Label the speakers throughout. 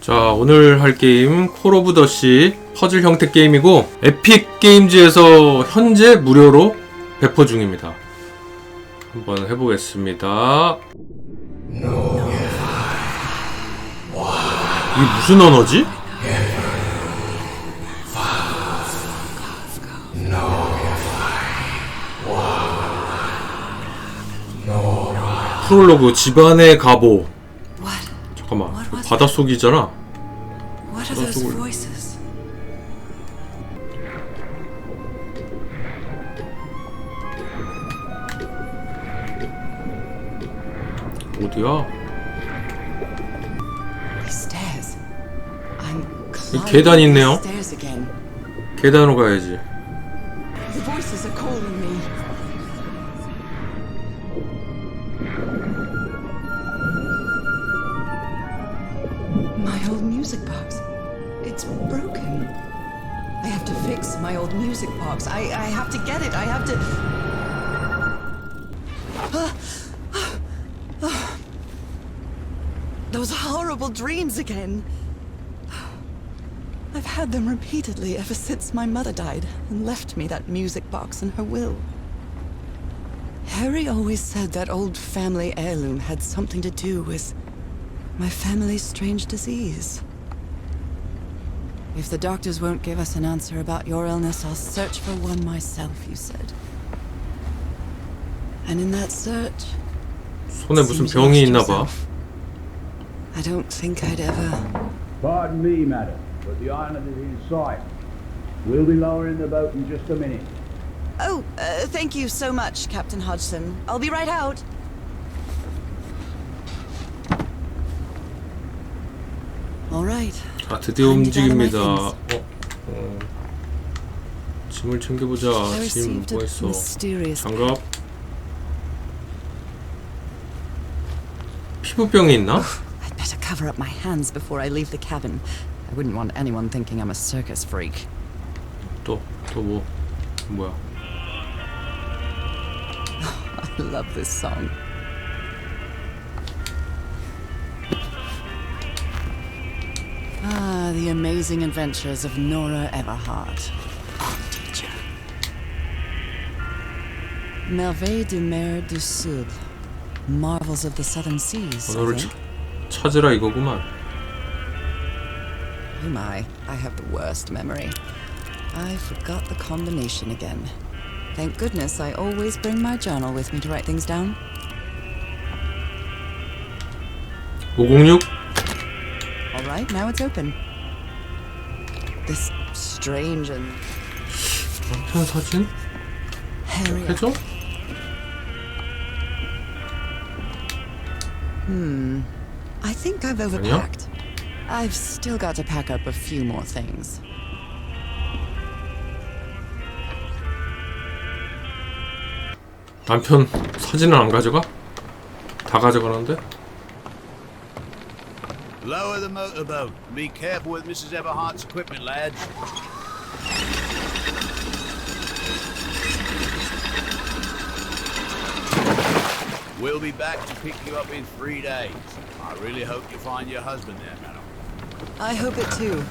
Speaker 1: 자, 오늘 할 게임 콜오브더씨 퍼즐 형태 게임이고 에픽 게임즈에서 현재 무료로 배포 중입니다. 한번 해보겠습니다. 이게 무슨 언어지? 프롤로그 집안의 가보. 잠깐만, 바닷속이잖아. 바닷속을. 어디야? 이 계단 있네요. 계단으로 가야지.
Speaker 2: My old music box. It's broken. I have to fix my old music box. I have to get it. I have to... Those horrible dreams again. I've had them repeatedly ever since my mother died and left me that music box in her will. Harry always said that old family heirloom had something to do with my family's strange disease. If the doctors won't give us an answer about your illness, I'll search for one myself, you said. And in that search,
Speaker 1: 손에 무슨 병이 있나 봐.
Speaker 2: I don't think I'd ever...
Speaker 3: Pardon me, madam, but the island is in sight. We'll be lowering the boat in just a minute.
Speaker 2: Oh, thank you so much, Captain Hodgson. I'll be right out. All right.
Speaker 1: 자, 드디어 움직입니다. 짐을 챙겨보자. 짐 뭐가 있어? 장갑. 피부병이 있나?
Speaker 2: I'd better cover up my hands before I leave the cabin. I wouldn't want anyone thinking I'm a circus freak.
Speaker 1: 또 뭐? 뭐야?
Speaker 2: I love this song. Ah, the amazing adventures of Nora Everhart, art teacher. Merveilles de mer du Sud, marvels of the southern seas.
Speaker 1: 언어를 찾으라 이거구만.
Speaker 2: Oh my, I have the worst memory. I forgot the combination again. Thank goodness I always bring my journal with me to write things down.
Speaker 1: 506?
Speaker 2: Alright, now it's open. This strange and...
Speaker 1: 남편 사진? 해줘?
Speaker 2: I think I've overpacked. I've still got to pack up a few more things.
Speaker 1: 남편 사진을 안 가져가? 다 가져가는데?
Speaker 3: Lower the motorboat. Be careful with Mrs. Eberhart's equipment, lads. We'll be back to pick you up in 3 days. I really hope you find your husband there, madam.
Speaker 2: I hope it too.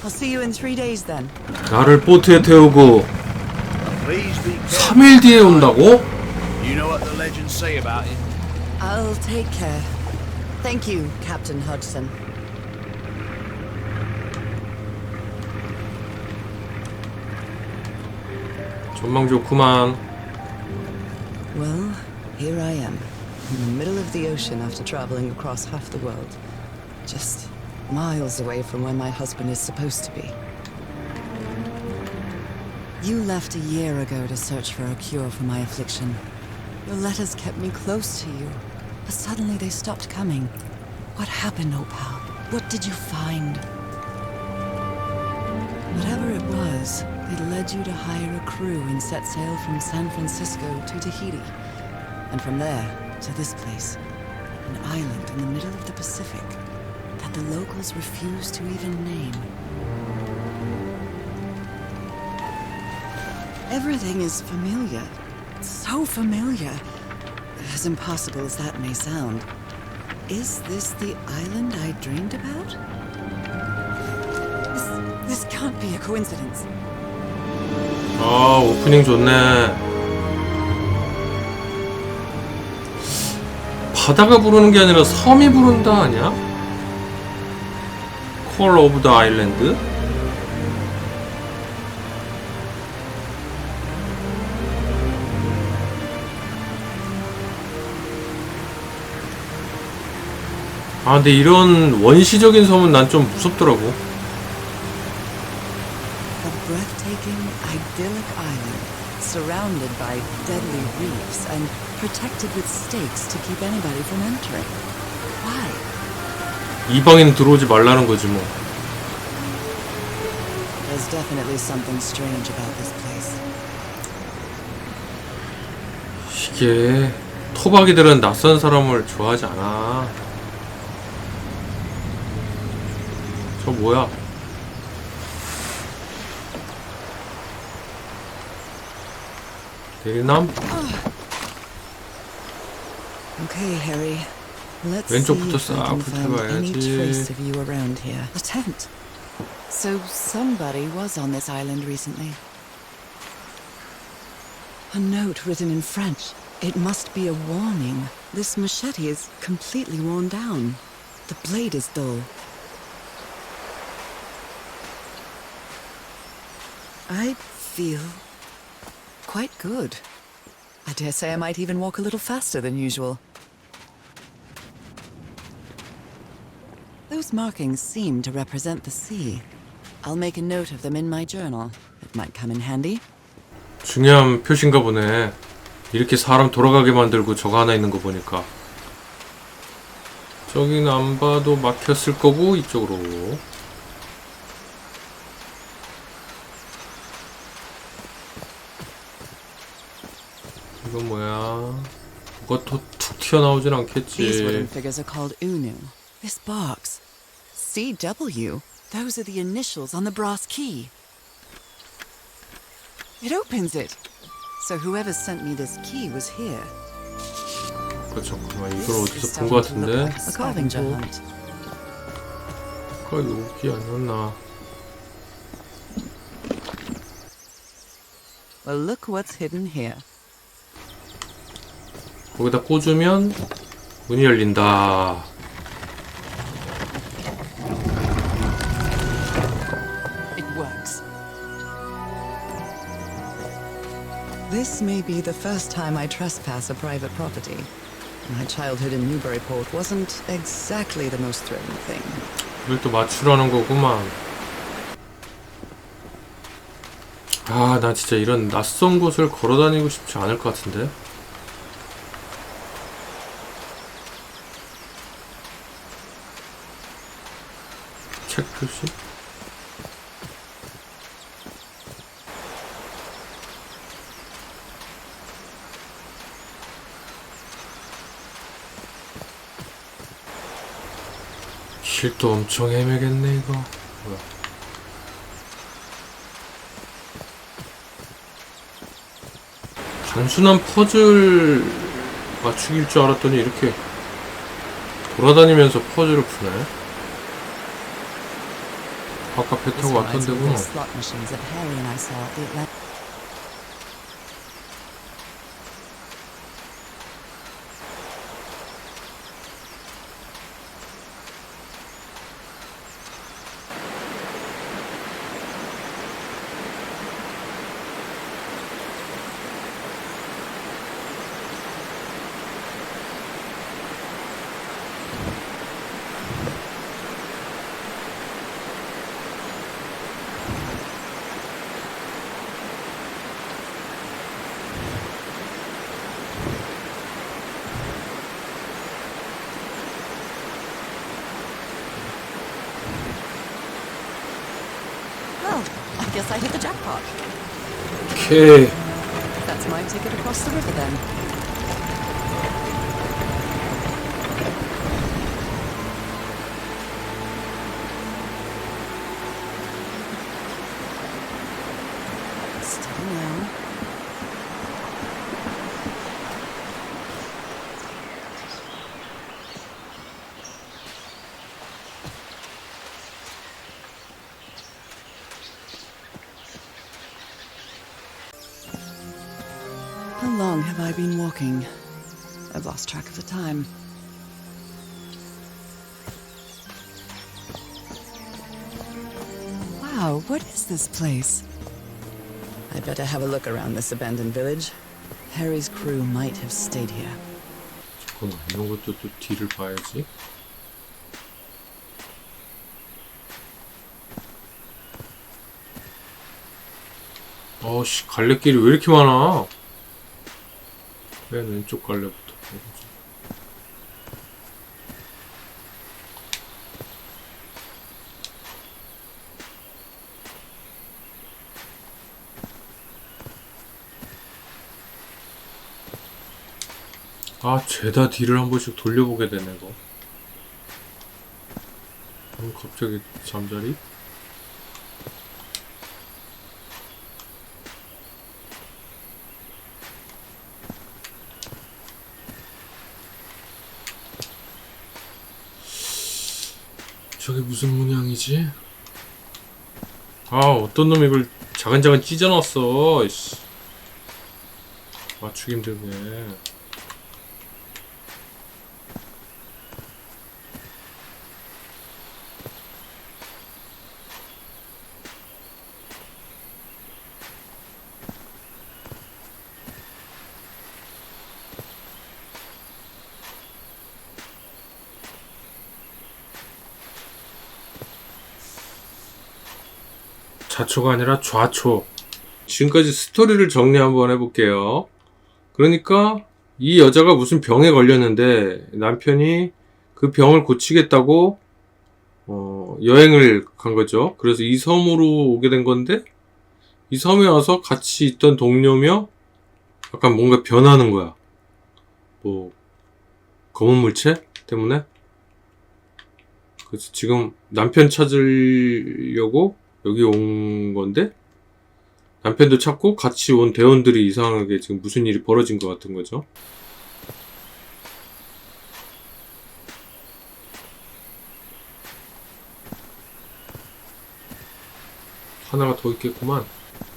Speaker 2: I'll see you in 3 days then.
Speaker 1: 나를 보트에 태우고
Speaker 3: Please be careful.
Speaker 1: 3일 뒤에 온다고?
Speaker 3: You know what the legends say about it.
Speaker 2: I'll take care. Thank you, Captain Hodgson.
Speaker 1: 전망 좋구만.
Speaker 2: Well, here I am, in the middle of the ocean after traveling across half the world. Just miles away from where my husband is supposed to be. You left a year ago to search for a cure for my affliction. Your letters kept me close to you, but suddenly they stopped coming. What happened, Opal? What did you find? Whatever it was, it led you to hire a crew and set sail from San Francisco to Tahiti. And from there to this place, an island in the middle of the Pacific that the locals refuse to even name. Everything is familiar. So familiar. As impossible as that may sound. Is this the island I dreamed about? coincidence.
Speaker 1: 아, 오프닝 좋네. 바다가 부르는 게 아니라 섬이 부른다 아니야? 콜오브더 아일랜드? 아, 근데 이런 원시적인 섬은 난 좀 무섭더라고.
Speaker 2: A breathtaking, idyllic island, surrounded by deadly reefs and protected with stakes to keep anybody from entering. Why?
Speaker 1: 이방인 들어오지 말라는 거지 뭐.
Speaker 2: There's definitely something strange about this place.
Speaker 1: 이게 토박이들은 낯선 사람을 좋아하지 않아. 저 뭐야? 대리남?
Speaker 2: Okay, Harry. Let's see
Speaker 1: 왼쪽부터
Speaker 2: if we
Speaker 1: 싹
Speaker 2: can find any
Speaker 1: 훑어봐야지.
Speaker 2: trace of you around here. A tent. So somebody was on this island recently. A note written in French. It must be a warning. This machete is completely worn down. The blade is dull. I feel quite good. I dare say I might even walk a little faster than usual. Those markings seem to represent the sea. I'll make a note of them in my journal. It might come in handy.
Speaker 1: 중요한 표시인가 보네. 이렇게 사람 돌아가게 만들고 저거 하나 있는 거 보니까. 저기는 안 봐도 막혔을 거고 이쪽으로. 이건 뭐야? 뭐가 또 툭 튀어나오진
Speaker 2: These wooden
Speaker 1: 않겠지.
Speaker 2: figures are called Unu. This box. CW. Those are the initials on the brass key. It opens it. So whoever sent me this key was here.
Speaker 1: 잠깐만, 이걸
Speaker 2: This is
Speaker 1: 어디서 본 거
Speaker 2: starting to look
Speaker 1: 같은데?
Speaker 2: like a scavenger hunt.
Speaker 1: 아까 여기 아니었나?
Speaker 2: Well, look what's hidden here.
Speaker 1: 거기다 꽂으면 문이 열린다.
Speaker 2: It works. This may be the first time I trespass a private property. My childhood in Newburyport wasn't exactly the most thrilling thing.
Speaker 1: 이걸 또 맞추라는 거구만. 아, 나 진짜 이런 낯선 곳을 걸어다니고 싶지 않을 것 같은데. 책 표시? 길도 엄청 헤매겠네 이거. 뭐야? 단순한 퍼즐 맞추기일 줄 알았더니 이렇게 돌아다니면서 퍼즐을 푸네. 아까 배
Speaker 2: This
Speaker 1: 타고 왔던
Speaker 2: reminds me of
Speaker 1: 데구나.
Speaker 2: those slot machines that Harry and I saw at the Atlantic. Well, I guess I hit the jackpot.
Speaker 1: 오케이.
Speaker 2: That's my ticket across the river then. Still now. long have I been walking? I've lost track of the time. Wow, what is this place? I'd better have a look around this abandoned village. Harry's crew might have stayed here.
Speaker 1: 잠깐만, 이런 것도 또 뒤를 봐야지. 어씨, 갈래길이 왜 이렇게 많아? 맨 왼쪽 갈래부터 보자. 아, 죄다 뒤를 한 번씩 돌려보게 되네, 이거. 갑자기 잠자리? 저게 무슨 문양이지? 아, 어떤 놈이 이걸 자근자근 찢어놨어. 이씨. 맞추기 힘들네. 좌초가 아니라 좌초. 지금까지 스토리를 정리 한번 해볼게요. 그러니까 이 여자가 무슨 병에 걸렸는데 남편이 그 병을 고치겠다고 여행을 간 거죠. 그래서 이 섬으로 오게 된 건데 이 섬에 와서 같이 있던 동료며 약간 뭔가 변하는 거야. 뭐 검은 물체 때문에. 그래서 지금 남편 찾으려고 여기 온 건데 남편도 찾고 같이 온 대원들이 이상하게 지금 무슨 일이 벌어진 것 같은 거죠. 하나가 더 있겠구만.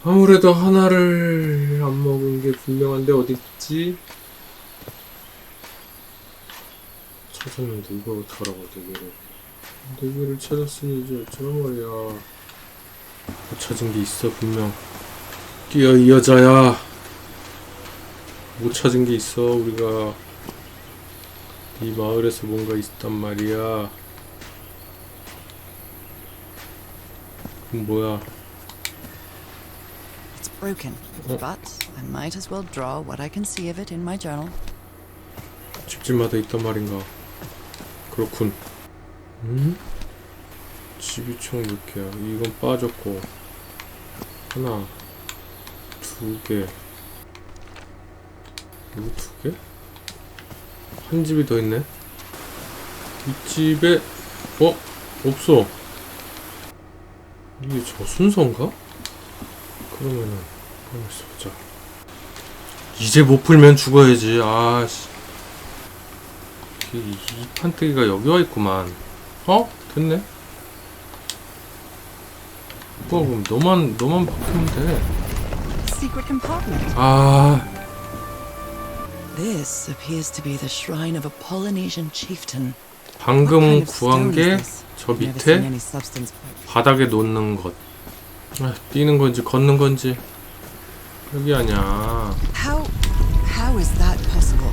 Speaker 1: 아무래도 하나를 안 먹은 게 분명한데 어딨지? 찾았는데 이걸 어떡하라고. 대기를 찾았으니 이제 어쩌란 말이야. 못 찾은 게 있어 분명. 끼어 이 여자야. 못 찾은 게 있어. 우리가 이 마을에서 뭔가 있단 말이야. 그럼 뭐야?
Speaker 2: It's broken, but I might as well draw what I can see of it in my journal.
Speaker 1: 집집마다 있단 말인가? 그렇군. 집이 총 몇 개야? 이건 빠졌고 하나, 두 개, 이거 두 개? 한 집이 더 있네. 이 집에 없어. 이게 저 순서인가? 그러면은 가만 있어보자. 이제 못 풀면 죽어야지. 아씨. 이 판때기가 여기 와 있구만. 됐네. 그럼 너만 바꾸면 돼.
Speaker 2: Secret compartment. This appears to be the shrine of a Polynesian chieftain.
Speaker 1: 방금 구한 게 저 밑에 바닥에 놓는 것. 뛰는 건지 걷는 건지. 여기 아니야.
Speaker 2: How is that possible?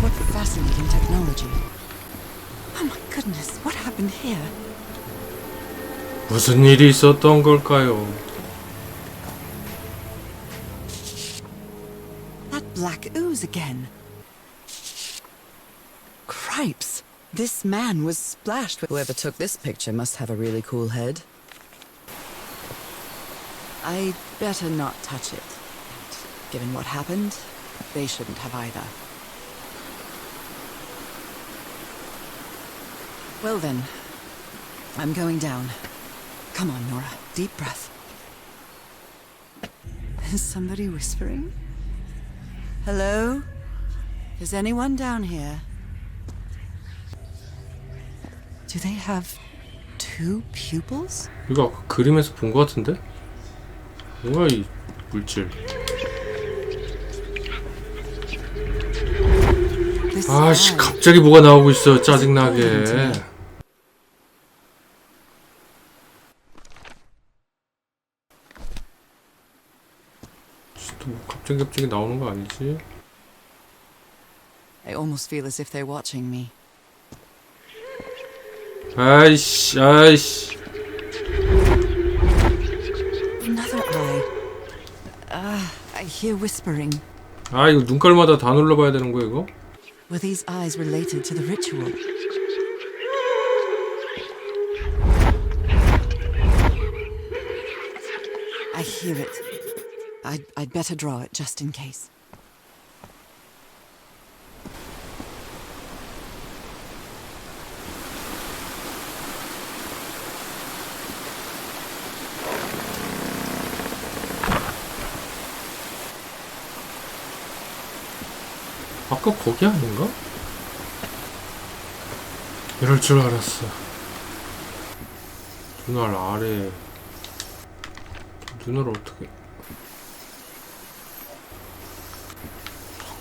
Speaker 2: What fascinating technology. Oh my goodness, what happened here?
Speaker 1: 무슨 일이 있었던 걸까요?
Speaker 2: That black ooze again. Cripes! This man was splashed with... Whoever took this picture must have a really cool head. I'd better not touch it. Given what happened, they shouldn't have either. Well then, I'm going down. Come on, Nora. Deep breath. Is somebody whispering? Hello? Is anyone down here? Do they have two pupils?
Speaker 1: 이거 아까 그림에서 본 것 같은데? 뭐야 이 물질.
Speaker 2: This
Speaker 1: 아씨,
Speaker 2: eye
Speaker 1: 갑자기 뭐가 나오고 있어. 짜증나게. 또 갑자기 나오는 거 아니지?
Speaker 2: I almost feel as if they're watching me.
Speaker 1: 아이씨.
Speaker 2: Another eye. I hear whispering.
Speaker 1: 아, 이거 눈깔마다 다 눌러봐야 되는 거야, 이거?
Speaker 2: Were these eyes related to the ritual? I hear it. I'd better draw it just in case.
Speaker 1: 아까 거기 아닌가? 이럴 줄 알았어. 눈알 아래. 눈을 어떻게.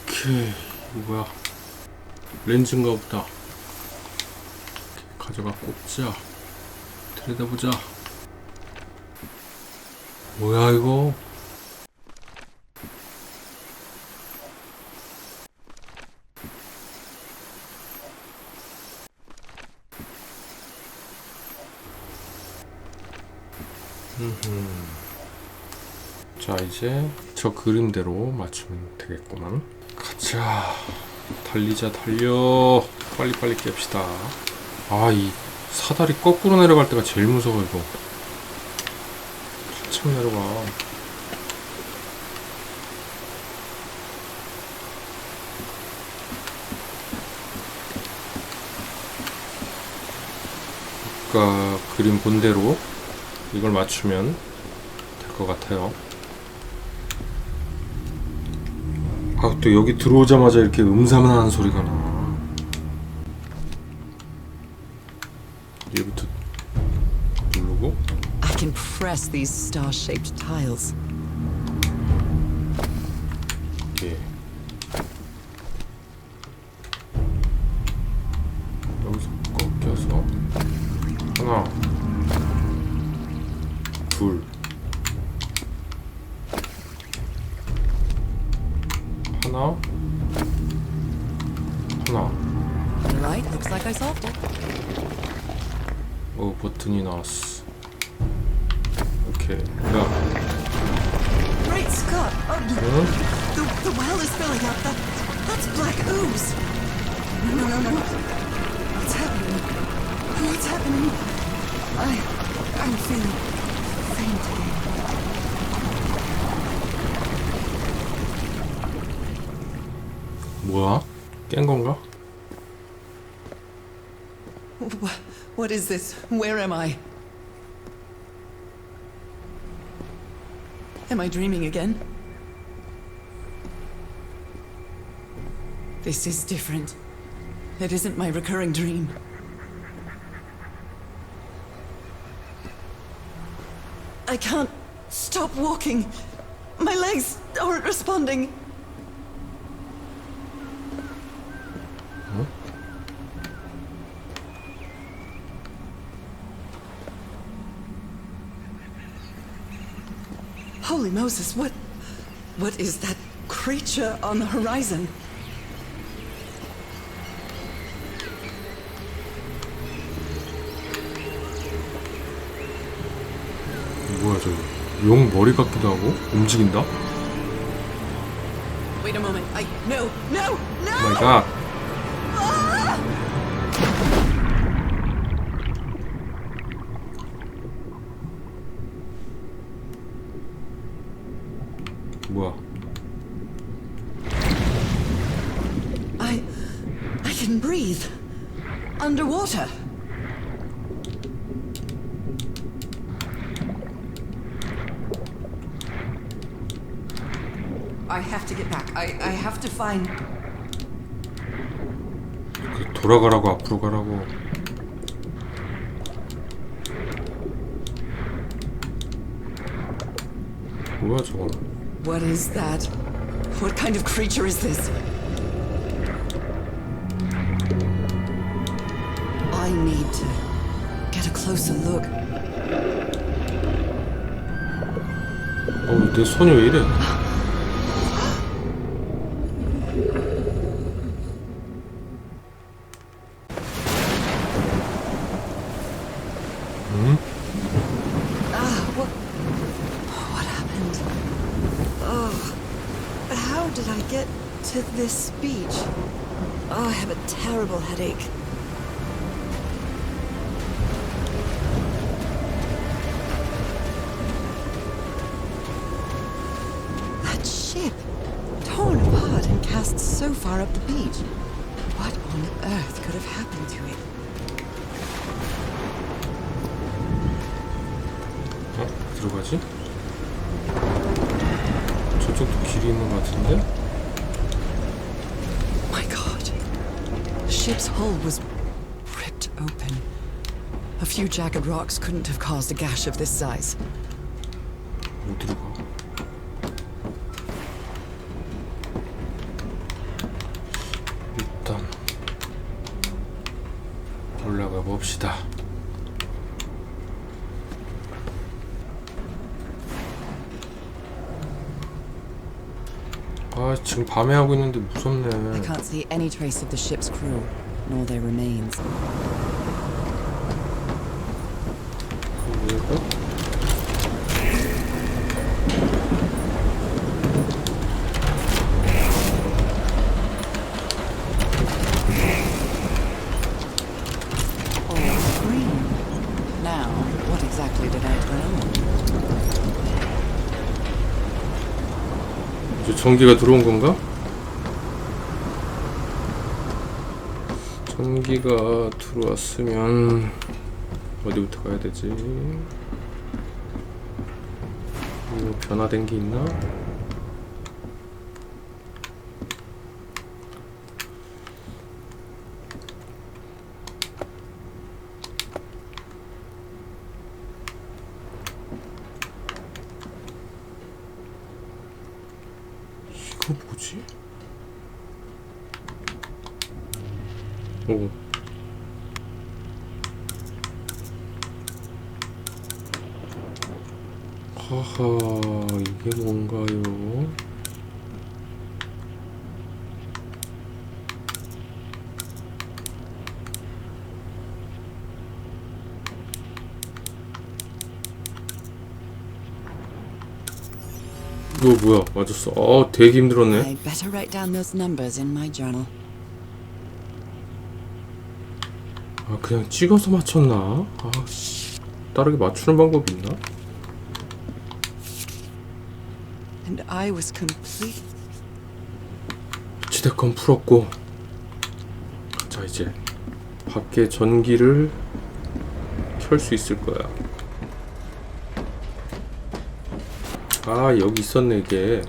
Speaker 1: 오케이. 이거 뭐야? 렌즈인가 보다. 가져가 꽂자. 들여다보자. 뭐야 이거? 자, 이제 저 그림대로 맞추면 되겠구만. 가자. 달리자, 달려. 빨리빨리 깹시다. 아, 이 사다리 거꾸로 내려갈 때가 제일 무서워, 이거. 한참 내려가. 아까 그림 본대로 이걸 맞추면 될 것 같아요. 아, 또 여기 들어오자마자 이렇게 음산한 소리가 나. 얘부터 누르고.
Speaker 2: I can press these star-shaped tiles.
Speaker 1: 예. 여기서 꺾여서 하나, 둘, 하나.
Speaker 2: Right, looks like I solved it.
Speaker 1: 버튼이 나왔어. 오케이. 야.
Speaker 2: Great Scott!
Speaker 1: 응?
Speaker 2: The well is filling up. That's black ooze. No. What's happening? What's happening? I'm feeling faint again.
Speaker 1: 뭐야? 깬 건가?
Speaker 2: What is this? Where am I? Am I dreaming again? This is different. It isn't my recurring dream. I can't stop walking. My legs aren't responding. Holy Moses, what is that creature on the horizon?
Speaker 1: 뭐야 저거? 용 머리 같기도 하고 움직인다?
Speaker 2: Wait a moment. No!
Speaker 1: 오 마이 갓. 뭐야?
Speaker 2: I can breathe underwater. I have to get back. I have to find.
Speaker 1: 돌아가라고 앞으로 가라고. 뭐야 저거는?
Speaker 2: What is that? What kind of creature is this? to get a closer look.
Speaker 1: 내 손이 왜 이래?
Speaker 2: What happened? Oh, how did I get to this beach? Oh, I have a terrible headache. That ship, torn apart and cast so far up the beach. What on earth could have happened to it?
Speaker 1: 들어가지? 저쪽도 길이 있는 것 같은데?
Speaker 2: My God. The ship's hull was ripped open. A few jagged rocks couldn't have caused a gash of this size.
Speaker 1: 어디로 가? 일단 올라가 봅시다. 지금 밤에 하고 있는데
Speaker 2: I
Speaker 1: 무섭네.
Speaker 2: can't see any trace of the ship's crew, nor their remains.
Speaker 1: 그리고
Speaker 2: All green. Now, what exactly did I turn on?
Speaker 1: 이제 전기가 들어온 건가? 전기가 들어왔으면 어디부터 가야 되지? 뭐 변화된 게 있나? 이거 뭐지? 오. 하하, 이게 뭔가요? 이거 뭐야? 맞았어. 되게 힘들었네.
Speaker 2: I better write down those numbers in my journal.
Speaker 1: 그냥 찍어서 맞췄나? 씨. 다르게 맞추는 방법이 있나?
Speaker 2: And I was complete.
Speaker 1: 지대권 풀었고. 자, 이제 밖에 전기를 켤 수 있을 거야. 여기 있었네, 이게.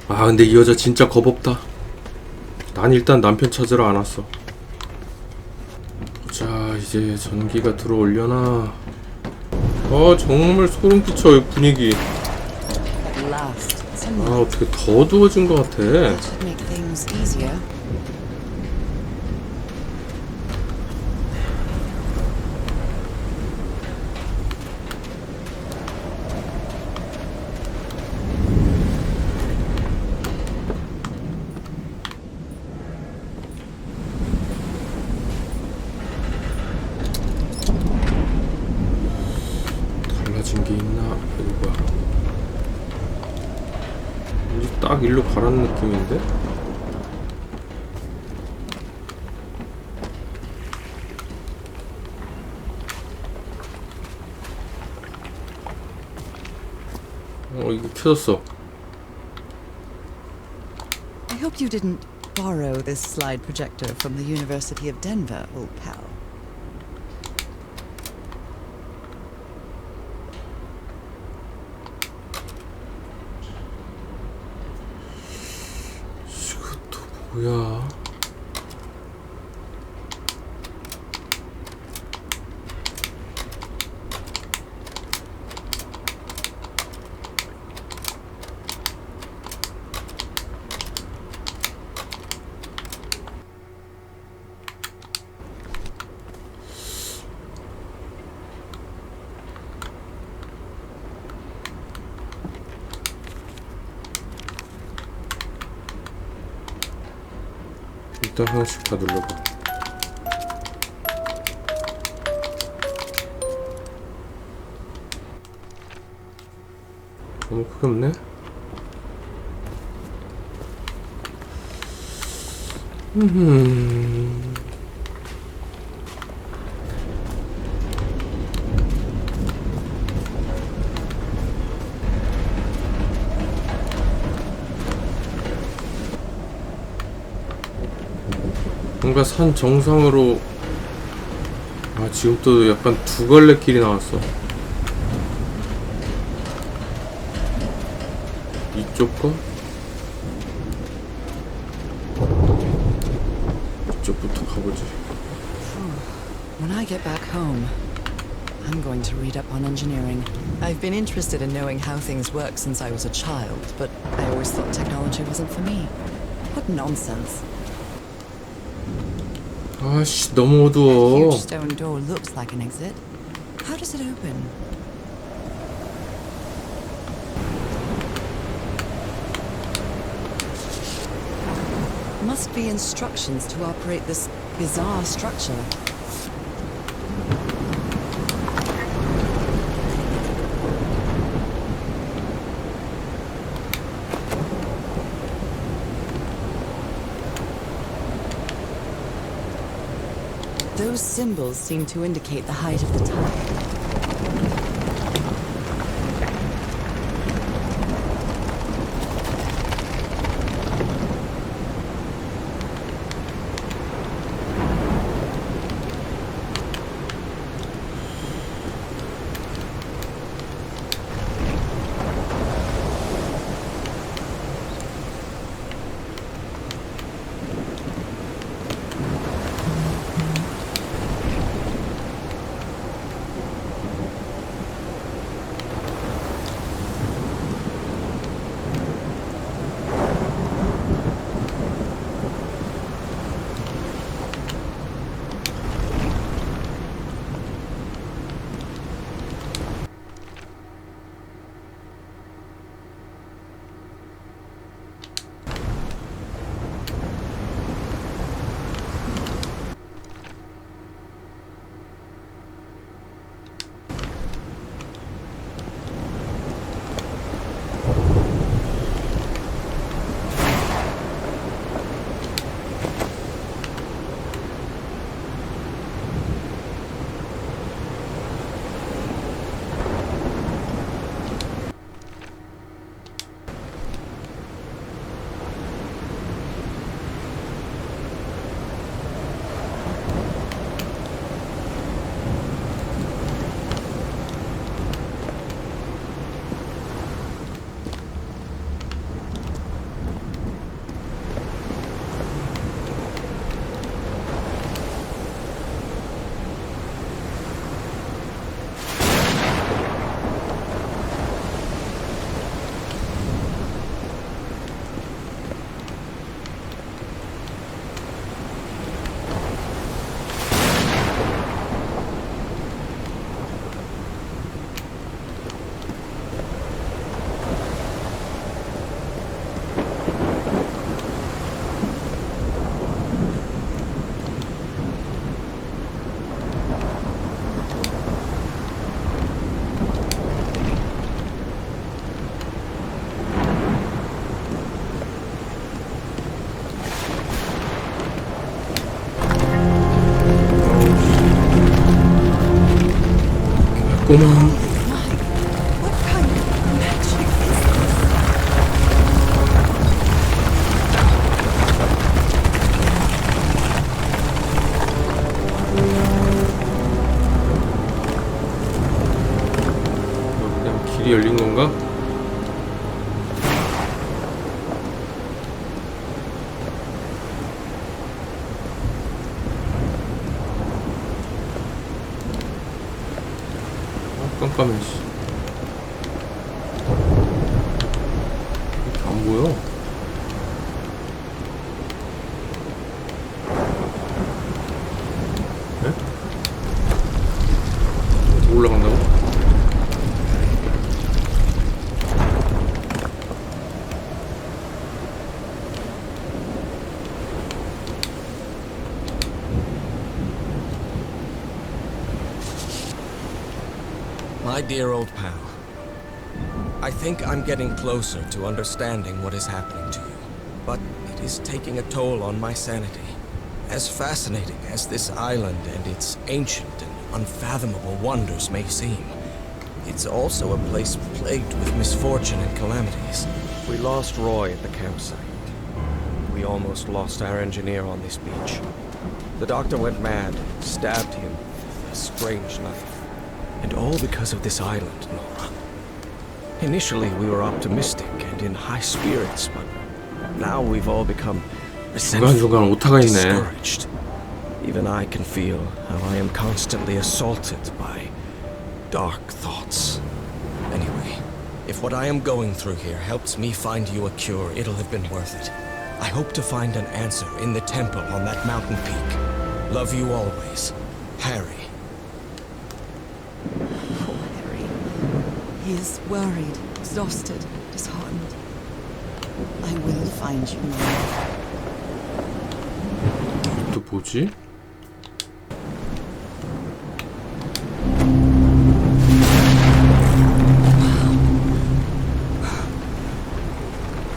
Speaker 1: 근데 이 여자 진짜 겁없다. 난 일단 남편 찾으러 안 왔어. 자, 이제 전기가 들어오려나. 정말 소름 끼쳐, 이 분위기.
Speaker 2: At last, some light.
Speaker 1: 어떻게 더 어두워진 것 같아.
Speaker 2: That should make things easier.
Speaker 1: 달라진 게 있나? 이거 뭐야? 우리 딱 일로 가라는 느낌인데? 이거 켜졌어.
Speaker 2: I hope you didn't borrow this slide projector from the University of Denver, old pal.
Speaker 1: 이것도 뭐야? 일단 하나씩 다 눌러봐. 너무 크게 없네? 뭔가 산 정상으로 지금 또 약간 두 갈래 길이 나왔어. 이쪽과 이쪽부터 가보지.
Speaker 2: When I get back home, I'm going to read up on engineering. I've been interested in knowing how things work since I was a child, but I always thought technology wasn't for me. What nonsense.
Speaker 1: 아씨, 너무 어두워.
Speaker 2: Huge stone door looks like an exit. How does it open? Must be instructions to operate this bizarre structure. Those symbols seem to indicate the height of the tide.
Speaker 1: 고마워.
Speaker 2: What kind of magic is this?
Speaker 1: 그냥 길이 열린 건가? 깜깜해. 씨. 이렇게 안 보여. 네? 올라간다고?
Speaker 4: My dear old pal, I think I'm getting closer to understanding what is happening to you, but it is taking a toll on my sanity. As fascinating as this island and its ancient and unfathomable wonders may seem, it's also a place plagued with misfortune and calamities. We lost Roy at the campsite. We almost lost our engineer on this beach. The doctor went mad, stabbed him with a strange knife. And all because of this island, Nora. Initially, we were optimistic and in high spirits, but now we've all become resentful,
Speaker 1: 중간중간 오타가 있네.
Speaker 4: discouraged. Even I can feel how I am constantly assaulted by dark thoughts. Anyway, if what I am going through here helps me find you a cure, it'll have been worth it. I hope to find an answer in the temple on that mountain peak. Love you always, Harry.
Speaker 2: Poor Harry. He is worried, exhausted, disheartened. I will find you, Mom.
Speaker 1: 또 뭐지?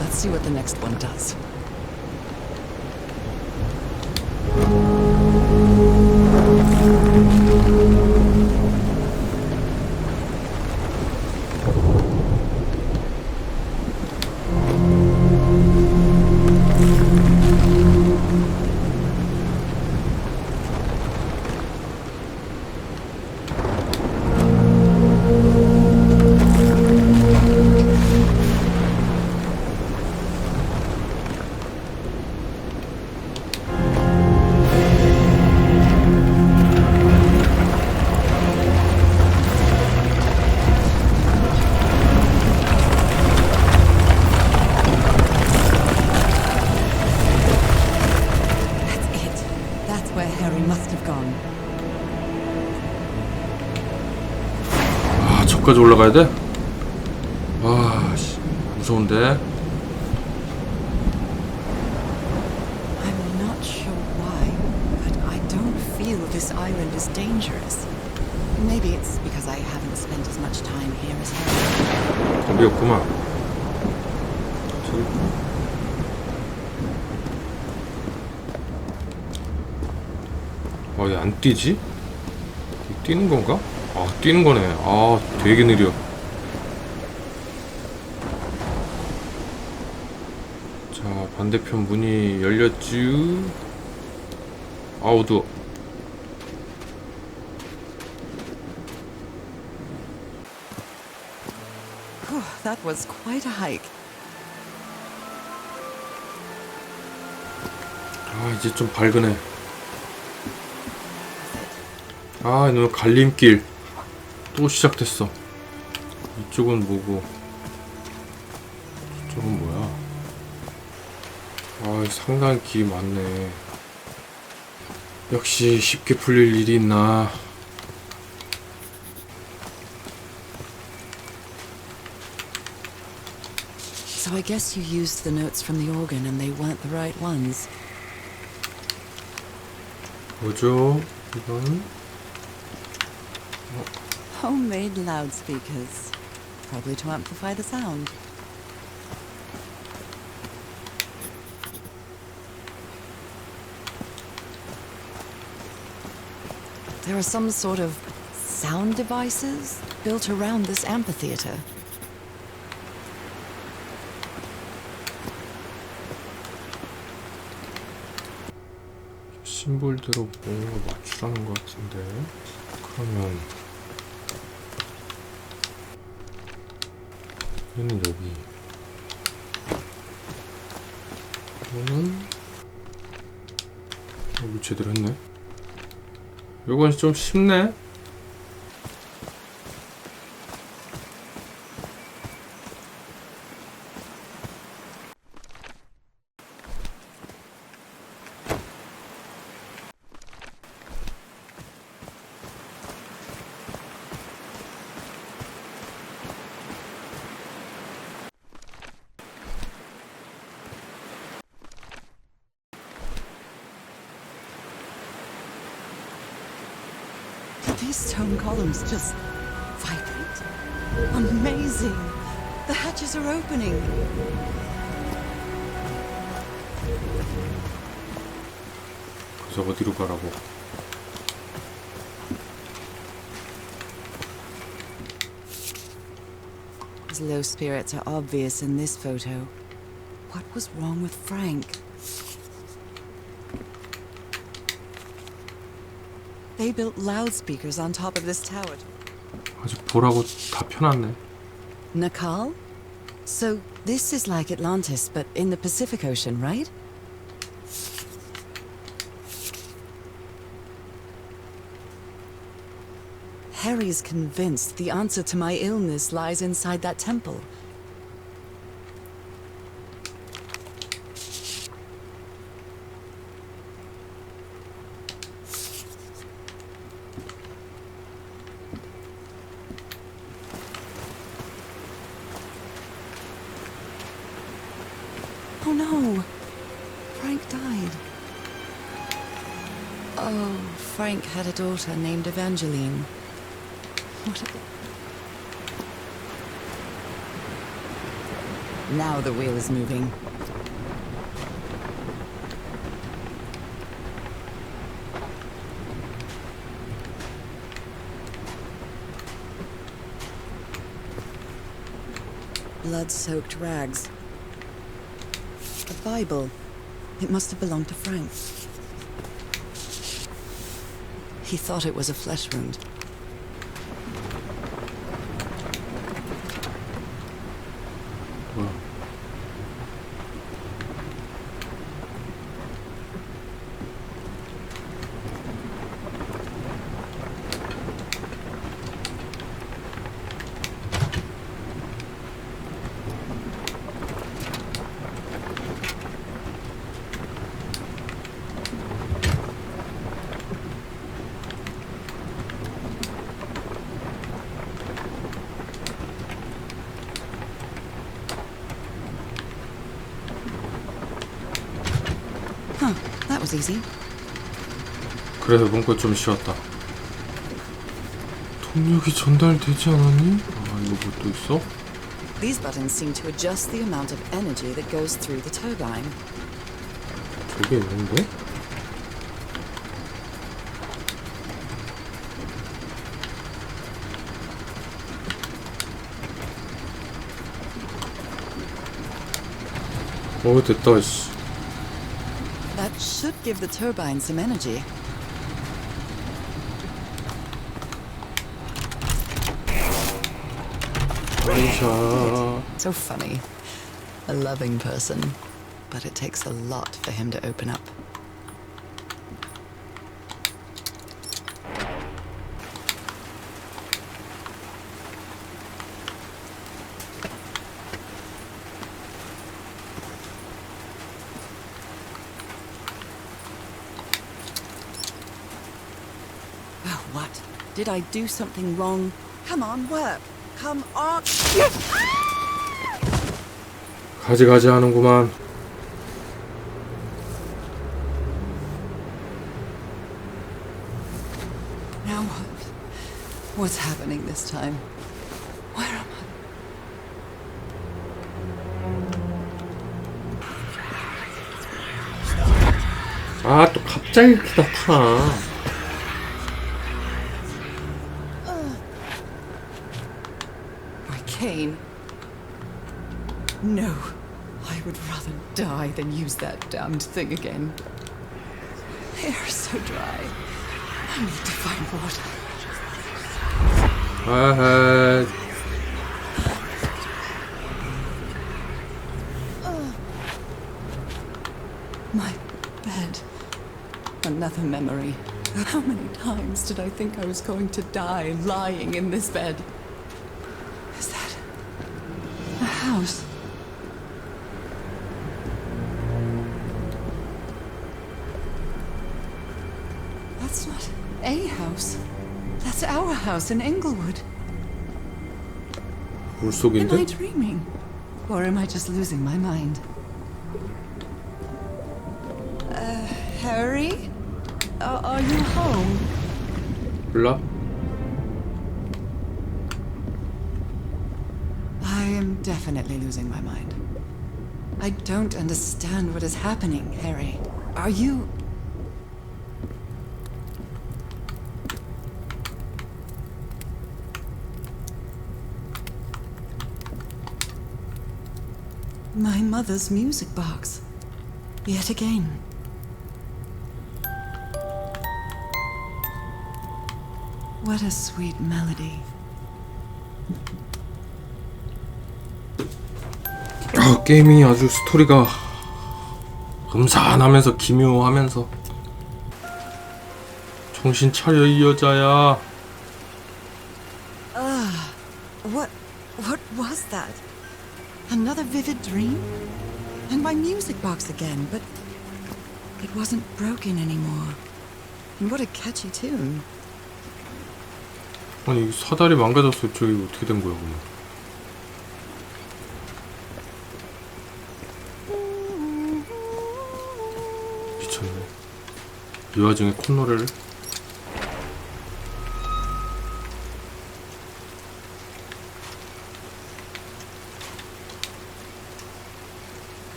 Speaker 2: Let's see what the next one does.
Speaker 1: 저까지 올라가야 돼? 와, 씨, 무서운데.
Speaker 2: I'm not sure why, but I don't feel this island is dangerous. Maybe it's because I haven't spent as much time here as Harry.
Speaker 1: 겁이 없구만. 저기. 왜 안 뛰지? 뛰는 건가? 아, 뛰는 거네. 아, 되게 느려. 자, 반대편 문이 열렸쥬. 아, 어두워.
Speaker 2: Whew, that was quite a hike.
Speaker 1: 아, 이제 좀 밝으네. 아, 이놈의 갈림길 또 시작됐어. 이쪽은 뭐고 이쪽은 뭐야? 아, 상당히 길이 많네. 역시 쉽게 풀릴 일이 있나.
Speaker 2: So I guess you used the notes from the organ and they weren't the right ones.
Speaker 1: 뭐죠? 이건?
Speaker 2: Homemade loudspeakers. Probably to amplify the sound. There are some sort of sound devices built around this amphitheater.
Speaker 1: 심볼대로 뭔가 맞추라는 것 같은데. 그러면 얘는 여기, 이거는 여기 제대로 했네. 이건 좀 쉽네.
Speaker 2: These stone columns just vibrate. Amazing! The hatches are opening.
Speaker 1: 그래서 어디로 가라고?
Speaker 2: His low spirits are obvious in this photo. What was wrong with Frank? They built loudspeakers on top of this tower.
Speaker 1: 아주 보라고 다 펴놨네.
Speaker 2: Nakal? So this is like Atlantis, but in the Pacific Ocean, right? Harry's convinced the answer to my illness lies inside that temple. Oh no! Frank died. Oh, Frank had a daughter named Evangeline. What a... Now the wheel is moving. Blood-soaked rags. A Bible. It must have belonged to Frank. He thought it was a flesh wound.
Speaker 1: 뭐야?
Speaker 2: Huh, that was easy.
Speaker 1: 그래서 문구 좀 쉬웠다. 동력이 전달되지 않았니? 아, 이거 뭐 또 있어?
Speaker 2: These buttons seem to adjust the amount of energy that goes through the turbine.
Speaker 1: 저게 있는데? 됐다, 씨.
Speaker 2: That should give the turbine some energy.
Speaker 1: 원샷.
Speaker 2: So funny. A loving person. But it takes a lot for him to open up. Oh, what? Did I do something wrong? Come on, work. Come on.
Speaker 1: 가지가지 하는구만.
Speaker 2: Now what? What's happening this time? Where am I?
Speaker 1: 아, 또 갑자기 이렇게 나타나.
Speaker 2: My cane. No, I would rather die than use that damned thing again. Hair is so dry. I need to find water.
Speaker 1: 아하.
Speaker 2: My bed. Another memory. How many times did I think I was going to die lying in this bed? Is that a house? That's not a house. That's our house in Englewood. Am I
Speaker 1: 물속인데?
Speaker 2: dreaming? Or am I just losing my mind? Harry? Are you home?
Speaker 1: 몰라?
Speaker 2: am definitely losing my mind. I don't understand what is happening, Harry. Are you... My mother's music box. Yet again. What a sweet melody.
Speaker 1: 게임이 아주 스토리가 음산하면서 기묘하면서. 정신 차려 이 여자야.
Speaker 2: What was that? Another vivid dream? And my music box again, but it wasn't broken anymore. And what a catchy tune.
Speaker 1: 아니 사다리 망가졌어. 저기 어떻게 된 거야 그럼? 미쳤네. 이 와중에 콧노래를.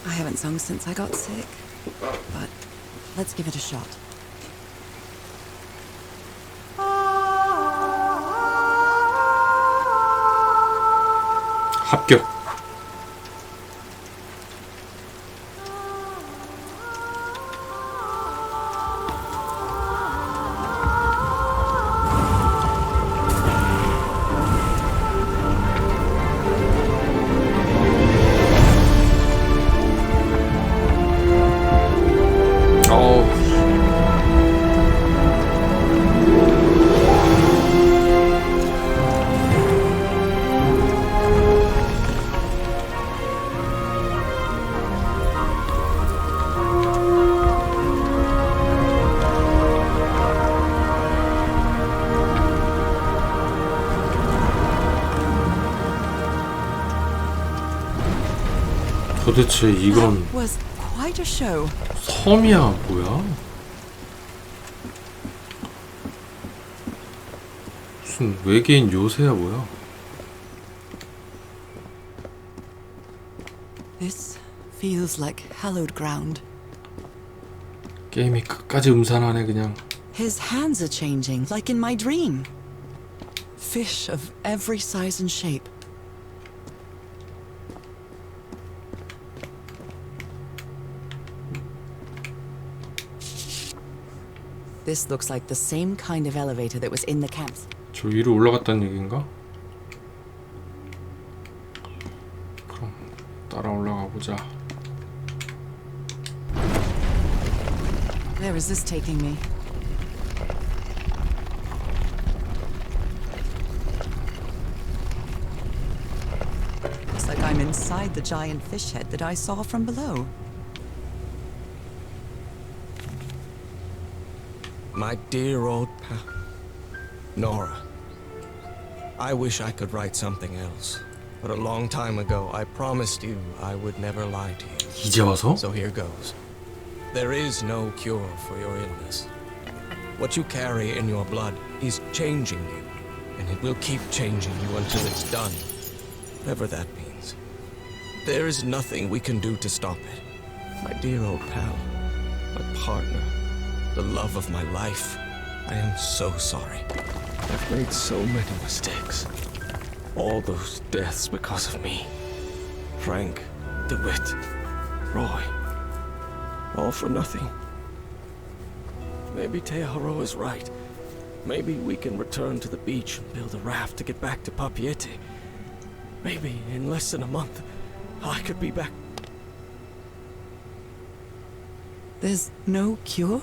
Speaker 2: I haven't sung since I got sick, but let's give it a shot.
Speaker 1: 합격. 도대체 이건
Speaker 2: That was quite a show.
Speaker 1: 섬이야 뭐야? 무슨 외계인 요새야 뭐야?
Speaker 2: This feels like hallowed ground.
Speaker 1: 게임이 끝까지 음산하네 그냥.
Speaker 2: His hands are changing, like in my dream. Fish of every size and shape. This looks like the same kind of elevator that was in the camps.
Speaker 1: 저 위로 올라갔다는 얘기인가? 그럼 따라 올라가 보자.
Speaker 2: Where is this taking me? Looks like I'm inside the giant fish head that I saw from below.
Speaker 4: My dear old pal, Nora. I wish I could write something else, but a long time ago I promised you I would never lie to you.
Speaker 1: 이제 와서?
Speaker 4: So here goes. There is no cure for your illness. What you carry in your blood is changing you, and it will keep changing you until it's done, whatever that means. There is nothing we can do to stop it. My dear old pal, my partner, the love of my life, I am so sorry. I've made so many mistakes. All those deaths because of me. Frank, DeWitt, Roy. All for nothing. Maybe Teodoro is right. Maybe we can return to the beach and build a raft to get back to Papiete. Maybe in less than a month, I could be back.
Speaker 2: There's no cure?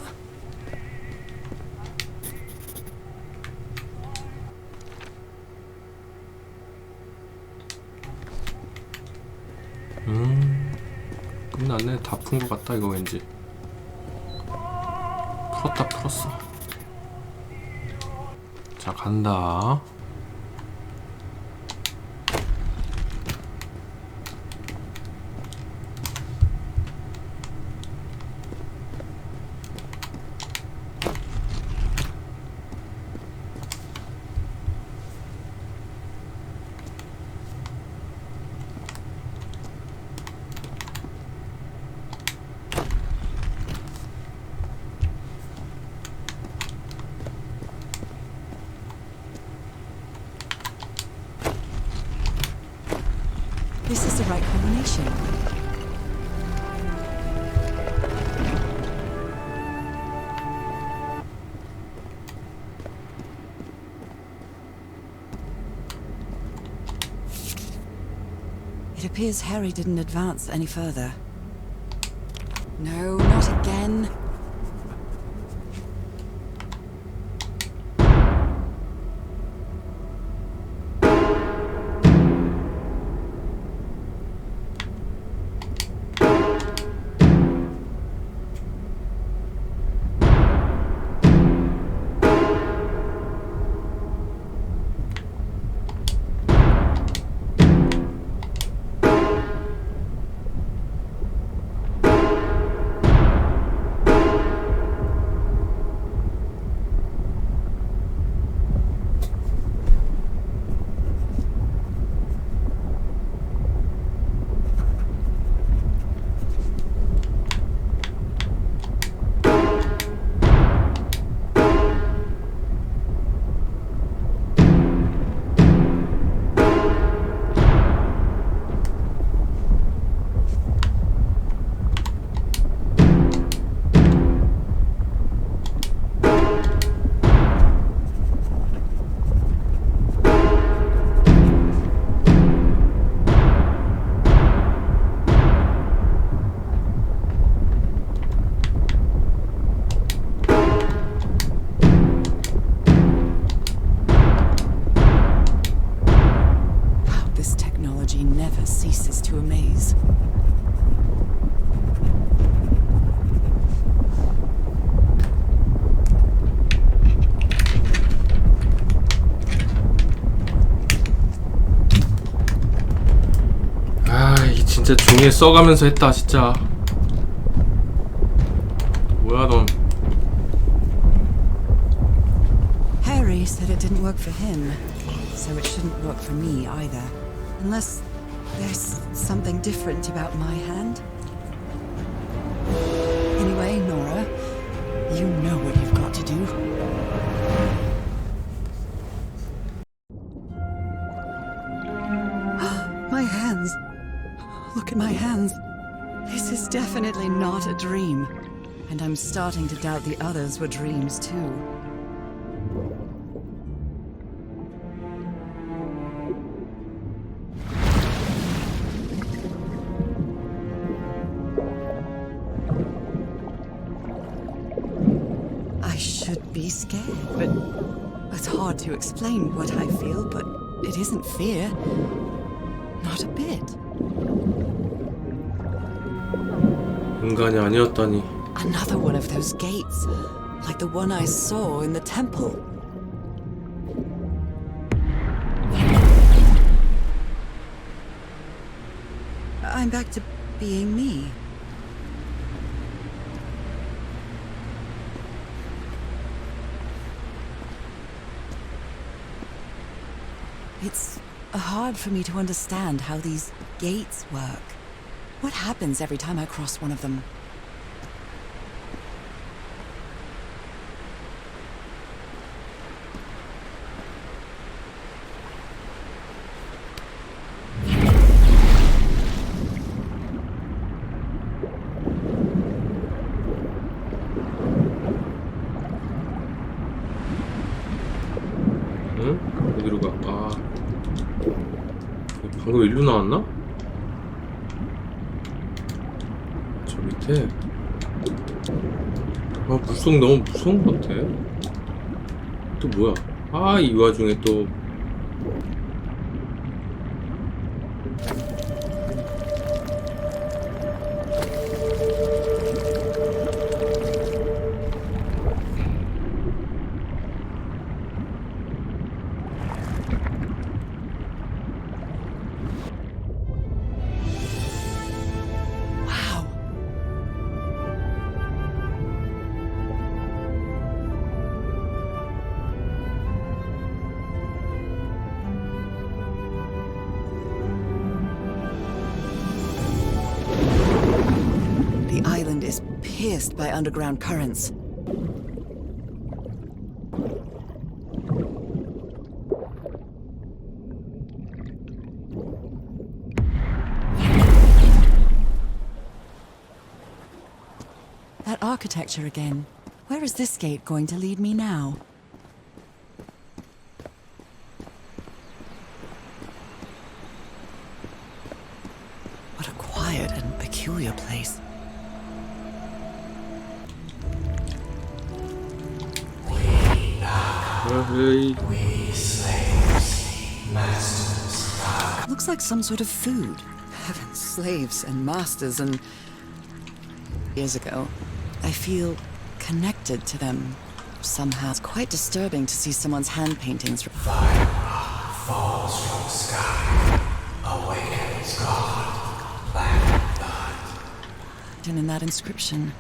Speaker 1: 끝났네. 다 푼 것 같다 이거 왠지. 풀었어. 자 간다.
Speaker 2: this is the right combination. It appears Harry didn't advance any further. No, not again. Never ceases to amaze.
Speaker 1: 아, 이 진짜 종이에 써가면서 했다 진짜. 뭐야 넌?
Speaker 2: Harry said it didn't work for him, so it shouldn't work for me either. Unless there's something different about my hand. Anyway, Nora, you know what you've got to do. My hands. Look at my hands. This is definitely not a dream. And I'm starting to doubt the others were dreams too. Be scared, but it's hard to explain what I feel, but it isn't fear. Not a bit.
Speaker 1: 인간이 아니었다니.
Speaker 2: Another one of those gates, like the one I saw in the temple. I'm back to being me. It's hard for me to understand how these gates work. What happens every time I cross one of them?
Speaker 1: 응? 어디로 가? 아, 방금 일로 나왔나? 저 밑에. 아, 물속 너무 무서운 것 같아. 또 뭐야? 아, 이 와중에 또. Is pierced by underground currents.
Speaker 2: That architecture again. Where is this gate going to lead me now? What a quiet and peculiar place.
Speaker 1: 에이,
Speaker 2: Looks like some sort of food. Heavens, slaves and masters and... Years ago, I feel connected to them somehow. It's quite disturbing to see someone's hand paintings.
Speaker 5: Falls from the sky, awakens God, black blood.
Speaker 2: And in that inscription,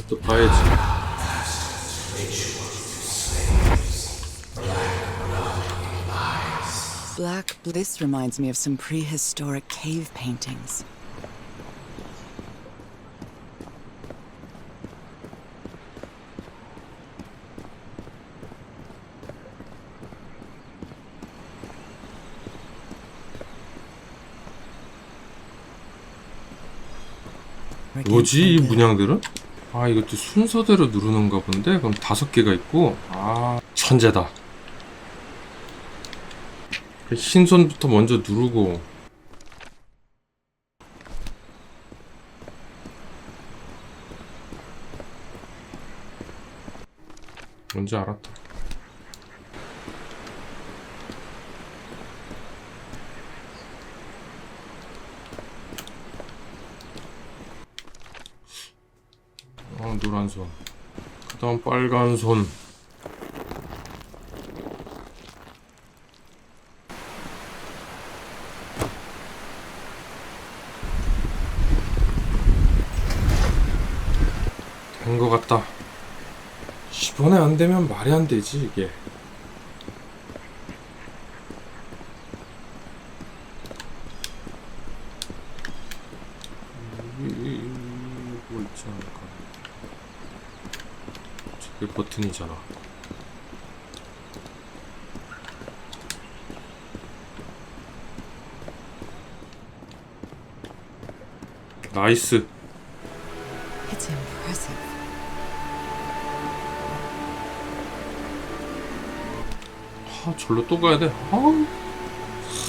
Speaker 1: 또 봐야지.
Speaker 2: This reminds me of some prehistoric cave paintings.
Speaker 1: 뭐지 이 문양들은? 아 이것도 순서대로 누르는가 본데? 그럼 5개가 있고 아 천재다. 흰손부터 먼저 누르고 뭔지 알았다. 노란 손, 그 다음 빨간 손. 된 것 같다. 이번에 안 되면 말이 안 되지 이게. 이거 있지 않을까? 저게 버튼이잖아. 나이스.
Speaker 2: It's impressive.
Speaker 1: 아, 절로 또 가야 돼. 아,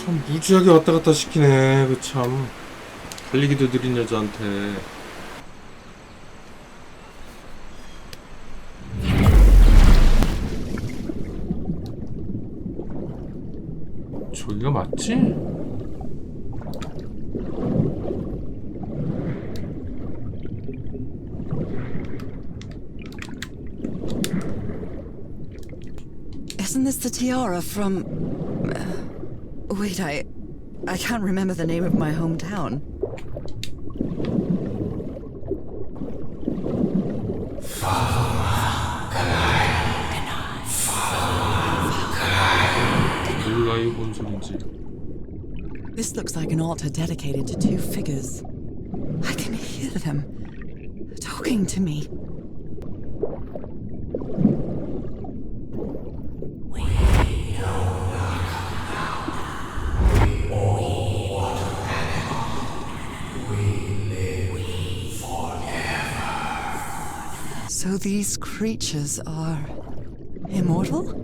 Speaker 1: 참 무지하게 왔다 갔다 시키네. 그 참 달리기도 느린 여자한테. 저기가 맞지?
Speaker 2: Isn't this the tiara from... wait, I can't remember the name of my hometown.
Speaker 1: 몰라 이거 뭔 소린지.
Speaker 2: This looks like an altar dedicated to 2 figures. I can hear them talking to me. So these creatures are immortal?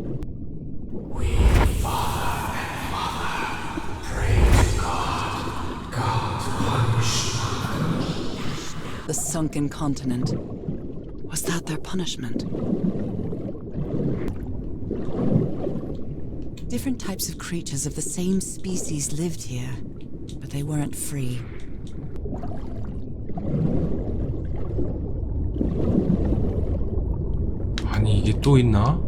Speaker 2: The sunken continent. Was that their punishment? Different types of creatures of the same species lived here, but they weren't free.
Speaker 1: 아니 이게 또 있나?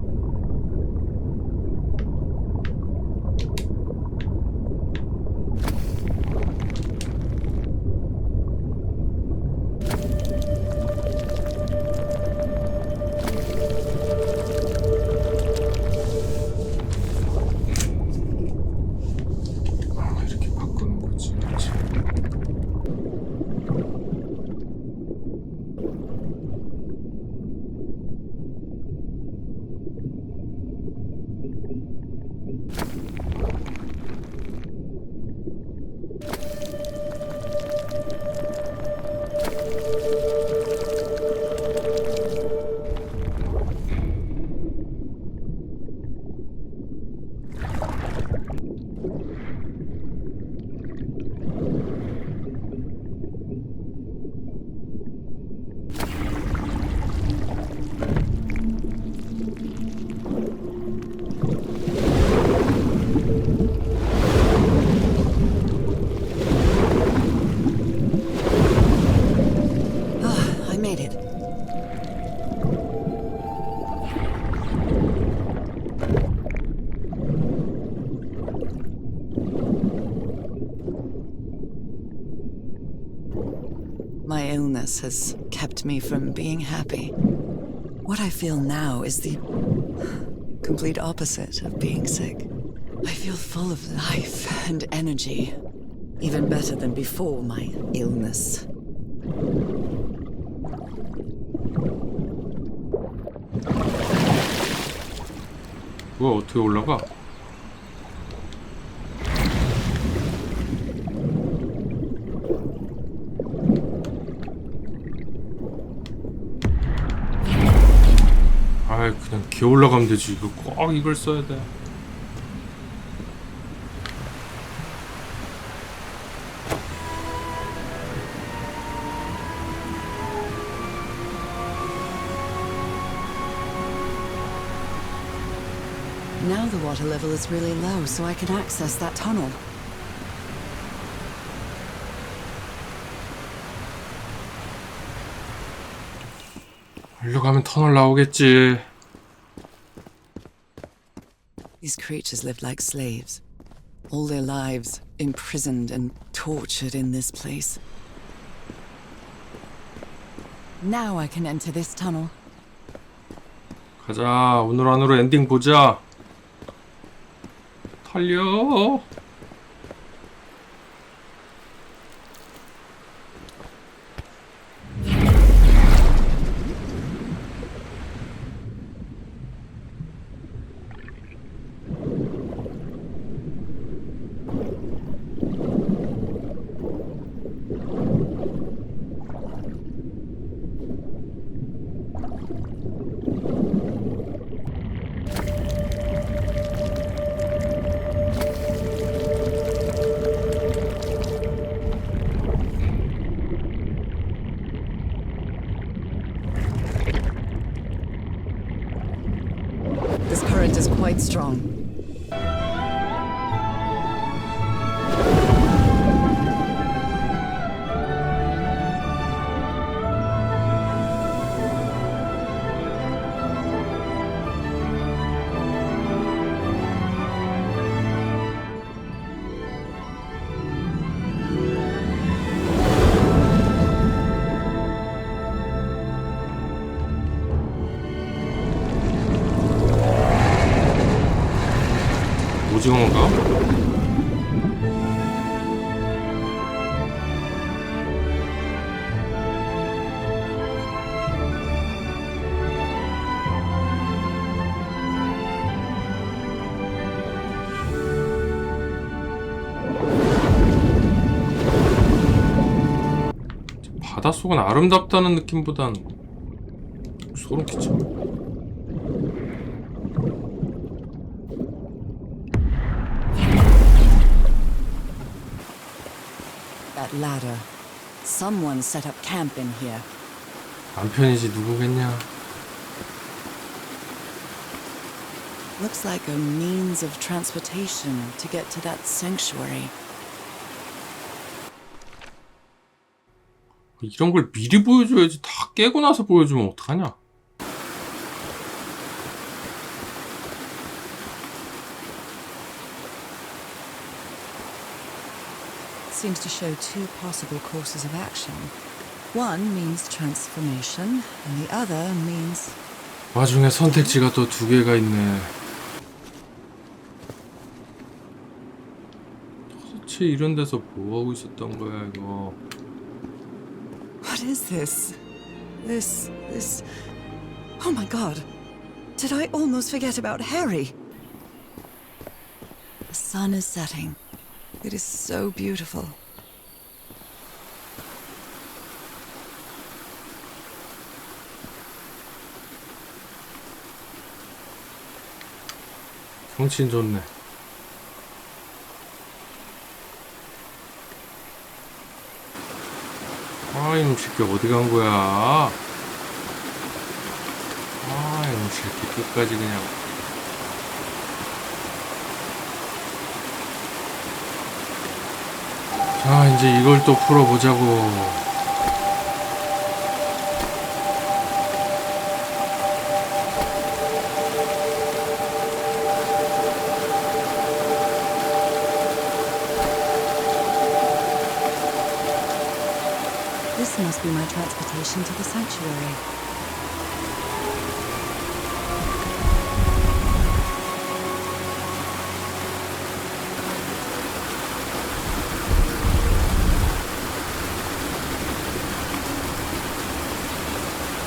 Speaker 1: 이렇게 바꾸는 거지. 그렇지.
Speaker 2: My illness has kept me from being happy. What I feel now is the complete opposite of being sick. I feel full of life and energy, even better than before my illness.
Speaker 1: 그거 어떻게 올라가? 아이, 그냥 기어 올라가면 되지. 이거 꼭 이걸 써야 돼.
Speaker 2: Now the water level is really low, so I can access that tunnel.
Speaker 1: 일로 가면 터널 나오겠지.
Speaker 2: These creatures lived like slaves, all their lives imprisoned and tortured in this place. Now I can enter this tunnel.
Speaker 1: 가자. 오늘 안으로 엔딩 보자. 달려.
Speaker 2: This current is quite strong.
Speaker 1: 오징어인가? 바닷속은 아름답다는 느낌보단 소름 끼쳐.
Speaker 2: That ladder. Someone set up camp in here.
Speaker 1: 남편이지 누구겠냐.
Speaker 2: Looks like a means of transportation to get to that sanctuary.
Speaker 1: 이런 걸 미리 보여줘야지. 다 깨고 나서 보여주면 어떡하냐.
Speaker 2: Seems to show two possible courses of action. One means transformation, and the other means...
Speaker 1: 와중에 선택지가 또 두 개가 있네. 도대체 이런 데서 뭐하고 있었던 거야 이거.
Speaker 2: What is this? This... Oh my god! Did I almost forget about Harry? The sun is setting. It is so beautiful.
Speaker 1: 정신 좋네. 아, 이놈 새끼 어디 간 거야? 아, 이놈 새끼 끝까지 그냥. 자, 이제 이걸 또 풀어보자고.
Speaker 2: This must be my transportation to the sanctuary.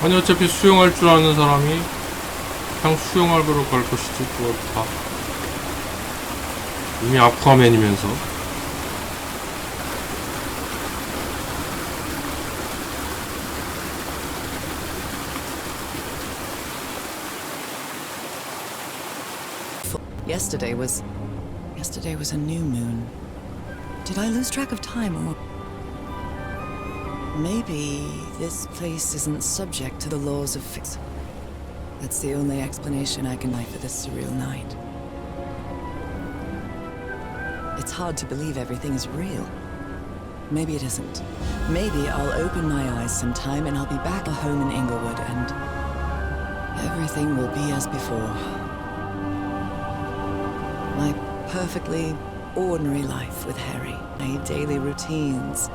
Speaker 1: 아니 어차피 수영할 줄 아는 사람이 그냥 수영하러 갈 것이지 그거 다 이미 아쿠아맨이면서.
Speaker 2: Yesterday was a new moon. Did I lose track of time, or maybe this place isn't subject to the laws of physics? That's the only explanation I can find for this surreal night. It's hard to believe everything is real. Maybe it isn't. Maybe I'll open my eyes sometime and I'll be back at home in Inglewood and everything will be as before. My perfectly ordinary life with Harry, my daily routines,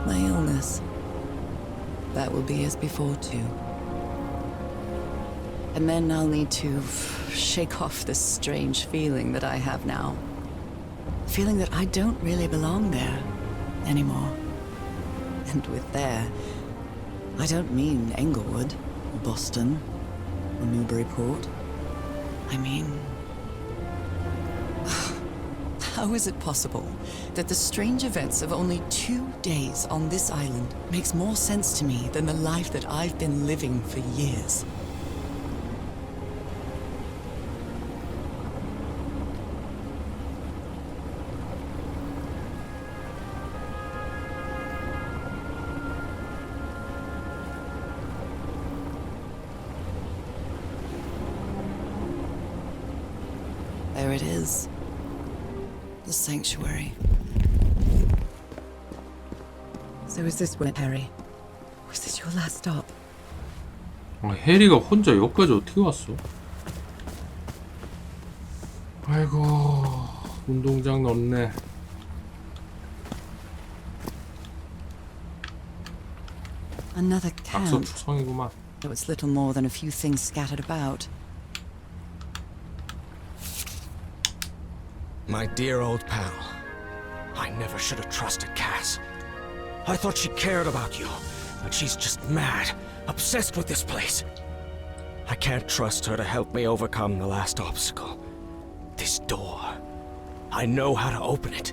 Speaker 2: my illness. That will be as before too. And then I'll need to shake off this strange feeling that I have now. Feeling that I don't really belong there anymore. And with there, I don't mean Englewood, or Boston, or Newburyport. I mean, how is it possible that the strange events of only 2 days on this island makes more sense to me than the life that I've been living for years? There it is. The sanctuary. So is this where, Harry? Was this your last stop?
Speaker 1: 해리가 혼자 여기까지 어떻게 왔어? 아이고 운동장 넓네.
Speaker 2: Another camp.
Speaker 1: 악서투성이구만.
Speaker 2: Though it's little more than a few things scattered about.
Speaker 4: My dear old pal. I never should have trusted Cass. I thought she cared about you, but she's just mad, obsessed with this place. I can't trust her to help me overcome the last obstacle. This door. I know how to open it.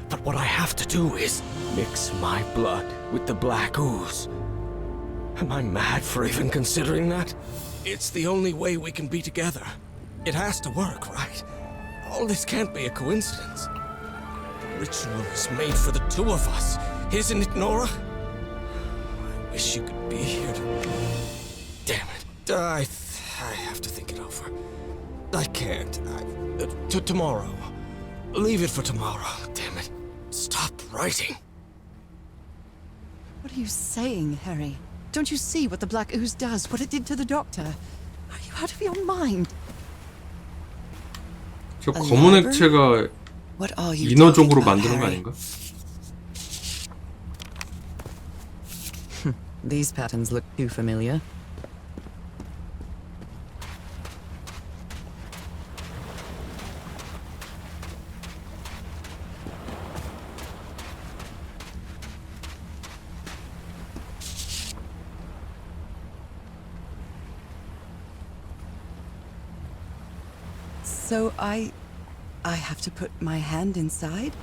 Speaker 4: But what I have to do is mix my blood with the black ooze. Am I mad for even considering that? It's the only way we can be together. It has to work, right? All this can't be a coincidence. Ritual is made for the two of us, isn't it, Nora? I wish you could be here to... Damn it. I have to think it over. I can't. Tomorrow. Leave it for tomorrow. Damn it. Stop writing.
Speaker 2: What are you saying, Harry? Don't you see what the black ooze does? What it did to the doctor? Are you out of your mind?
Speaker 1: 저 검은 액체가
Speaker 2: What are you
Speaker 1: 인어적으로
Speaker 2: talking about,
Speaker 1: 만드는 거
Speaker 2: Harry?
Speaker 1: 아닌가?
Speaker 2: These patterns look too familiar. So I have to put my hand inside?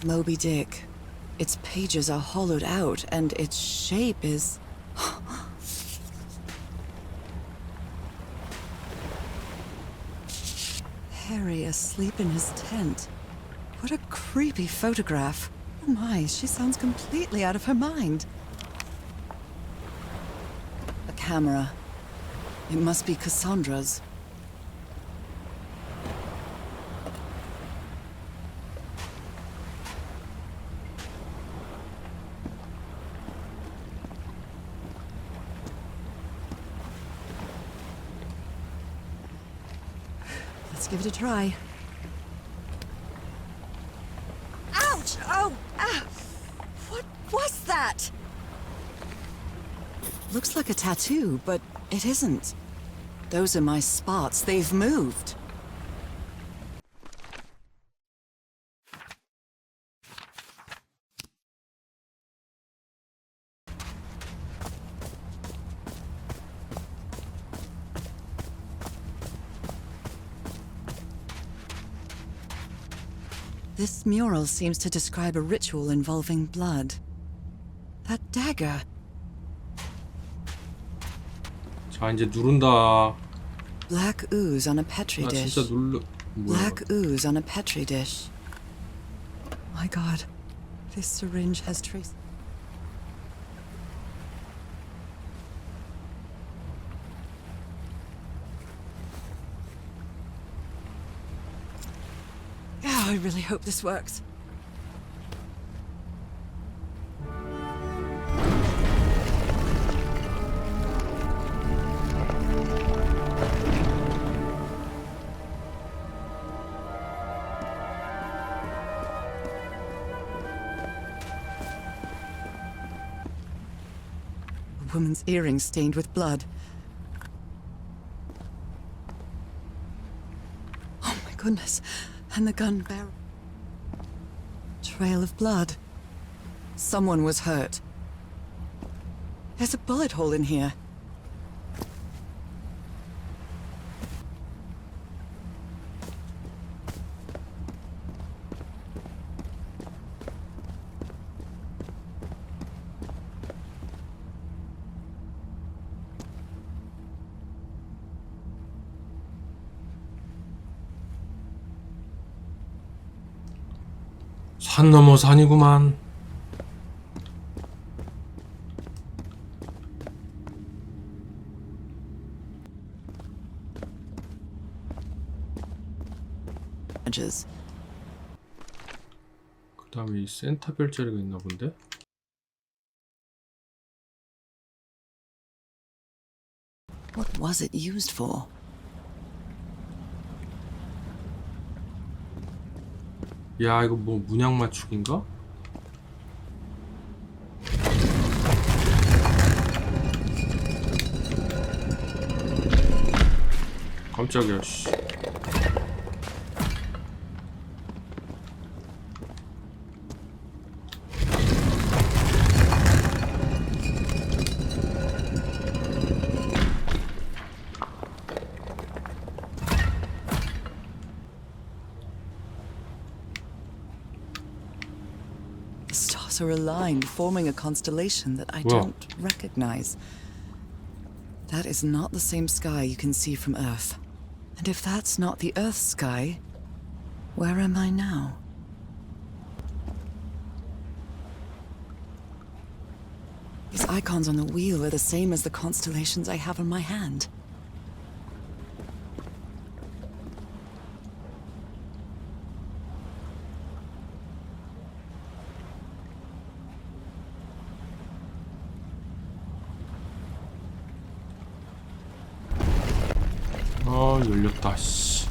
Speaker 2: Moby Dick. Its pages are hollowed out, and its shape is... Harry asleep in his tent. What a creepy photograph. Oh my, she sounds completely out of her mind. A camera. It must be Cassandra's. give it a try. Ouch! Oh! Ah! What was that? Looks like a tattoo, but it isn't. Those are my spots. They've moved. This mural seems to describe a ritual involving blood. That dagger.
Speaker 1: 자, 이제 누른다.
Speaker 2: Black ooze on a petri
Speaker 1: 나
Speaker 2: dish.
Speaker 1: 진짜 뭐야?
Speaker 2: Black ooze on a petri dish. My God, this syringe has traces. Oh, I really hope this works. A woman's earring stained with blood. Oh my goodness. And the gun barrel. Trail of blood. Someone was hurt. There's a bullet hole in here.
Speaker 1: 산 넘어 산이구만.
Speaker 2: Edges.
Speaker 1: 그 다음에 이 센터 별자리가 있나 본데?
Speaker 2: What was it used for?
Speaker 1: 야, 이거 뭐 문양 맞추기인가? 깜짝이야, 씨.
Speaker 2: The stars are aligned, forming a constellation that I
Speaker 1: Wow.
Speaker 2: don't recognize. That is not the same sky you can see from Earth. And if that's not the Earth's sky, where am I now? These icons on the wheel are the same as the constellations I have on my hand.
Speaker 1: 아, 열렸다, 씨.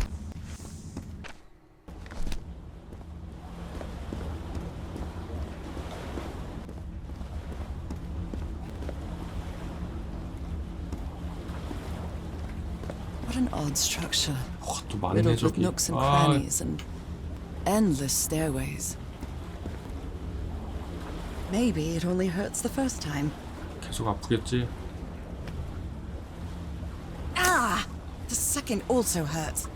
Speaker 2: What an odd structure.
Speaker 1: 또 많네,
Speaker 2: Riddled with
Speaker 1: 저기.
Speaker 2: nooks and
Speaker 1: 아,
Speaker 2: crannies and endless stairways. Maybe it only hurts the first time.
Speaker 1: 계속 아프겠지?
Speaker 2: Ah! The second also hurts.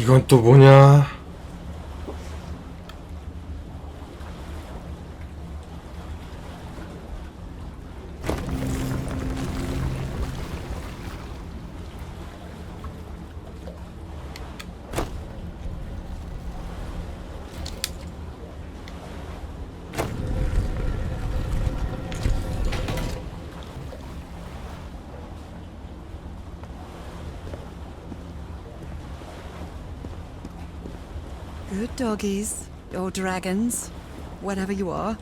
Speaker 1: 이건 또 뭐냐?
Speaker 2: Good doggies, or dragons, whatever you are.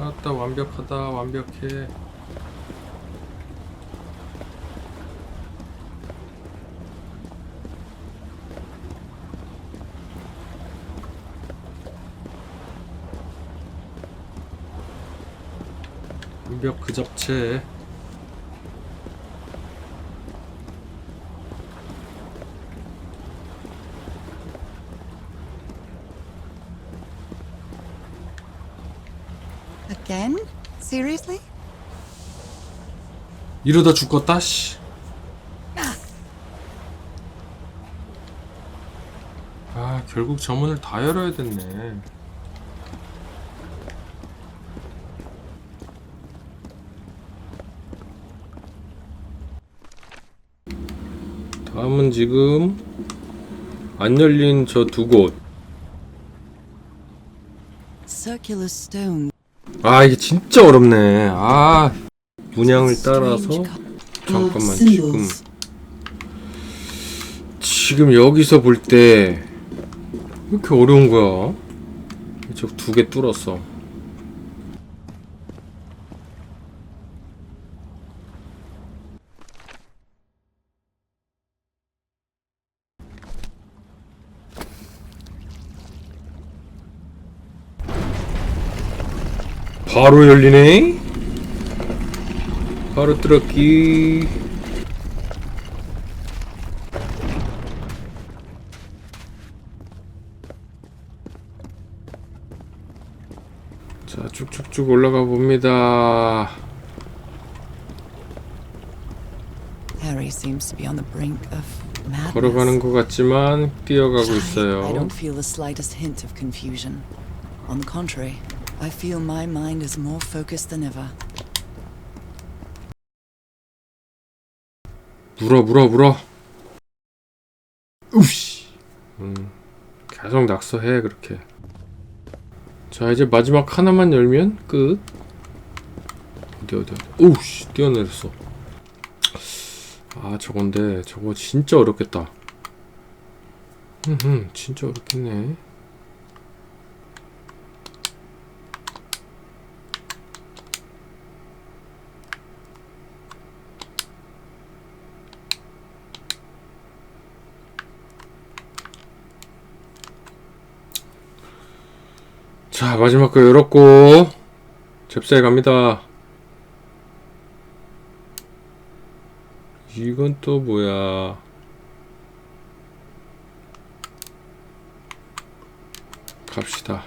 Speaker 1: 아따 완벽하다 완벽해. 완벽 그 잡채.
Speaker 2: Again? Seriously?
Speaker 1: 이러다 죽겠다 씨. 아 결국 저 문을 다 열어야 됐네. 다음은 지금 안 열린 저 두 곳.
Speaker 2: Circular stone.
Speaker 1: 아 이게 진짜 어렵네. 아 문양을 따라서 잠깐만 지금 여기서 볼 때 왜 이렇게 어려운 거야? 저 두 개 뚫었어. 바로 열리네? 바로 뚫었기. 자 쭉쭉쭉 올라가 봅니다.
Speaker 2: Harry seems to be on the brink of madness.
Speaker 1: 걸어가는 것 같지만 뛰어가고
Speaker 2: I
Speaker 1: 있어요.
Speaker 2: don't feel the slightest hint of confusion. On the contrary, I feel my mind is more focused than ever.
Speaker 1: 물어. 우씨. 계속 낙서해 그렇게. 자 이제 마지막 하나만 열면 끝. 어디. 오우씨 뛰어내렸어. 아 저건데 저거 진짜 어렵겠다. 진짜 어렵겠네. 자 마지막 거 열었고 잽싸게 갑니다. 이건 또 뭐야? 갑시다.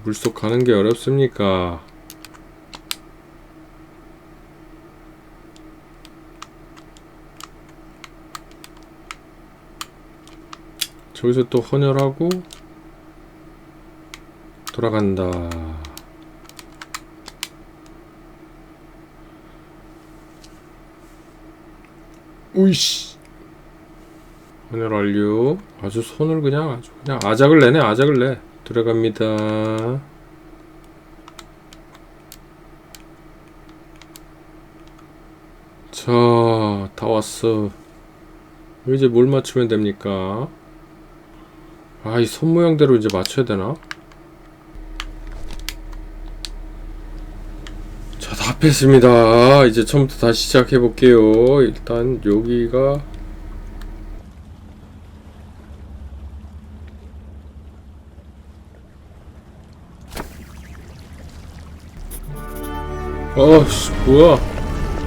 Speaker 1: 물속 가는 게 어렵습니까? 저기서 또 헌혈하고 돌아간다. 우이씨. 헌혈 완료. 아주 손을 그냥 아작을 내네. 아작을 내. 들어갑니다. 자, 다 왔어. 이제 뭘 맞추면 됩니까? 아, 이 손 모양대로 이제 맞춰야 되나? 자, 다 뺐습니다. 이제 처음부터 다시 시작해 볼게요. 일단 여기가 어씨, 뭐야?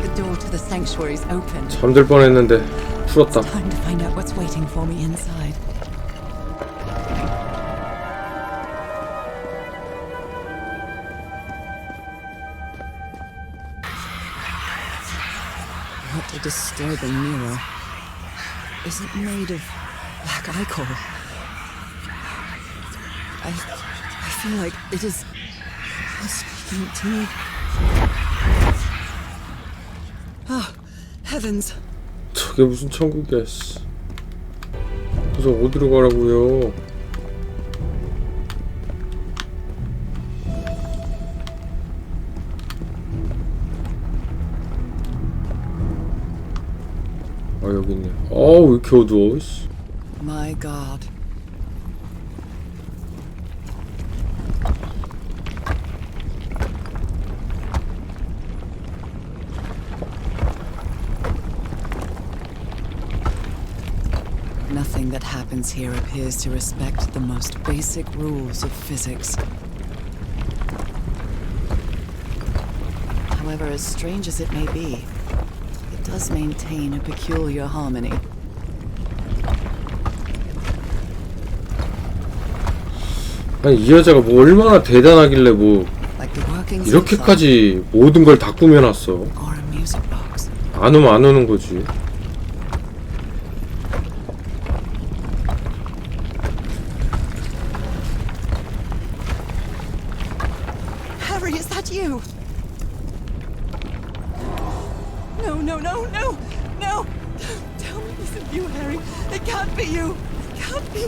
Speaker 2: The door to the sanctuary is open.
Speaker 1: 잠들 뻔했는데 풀었다.
Speaker 2: Time to find out what's waiting for me inside. What a disturbing mirror. Is it made of black ichor? I feel like it is speaking to me. Oh, heavens.
Speaker 1: 저게 무슨 천국이야, 씨. 그래서 어디로 가라고요? 아, 여기 있네. 왜 이렇게 어두워, 씨.
Speaker 2: My God. Nothing that happens here appears to respect the most basic rules of physics. However, as strange as it may be, it does maintain a peculiar harmony.
Speaker 1: 아니, 이 여자가 뭐 얼마나 대단하길래 뭐
Speaker 2: Like the workings of
Speaker 1: 이렇게까지 모든 걸 다 꾸며놨어.
Speaker 2: or a music box.
Speaker 1: 안 오면 안 오는 거지.
Speaker 2: Harry, is that you? No, no, no, no, no! Tell me this isn't you, Harry. It can't be you. It can't be.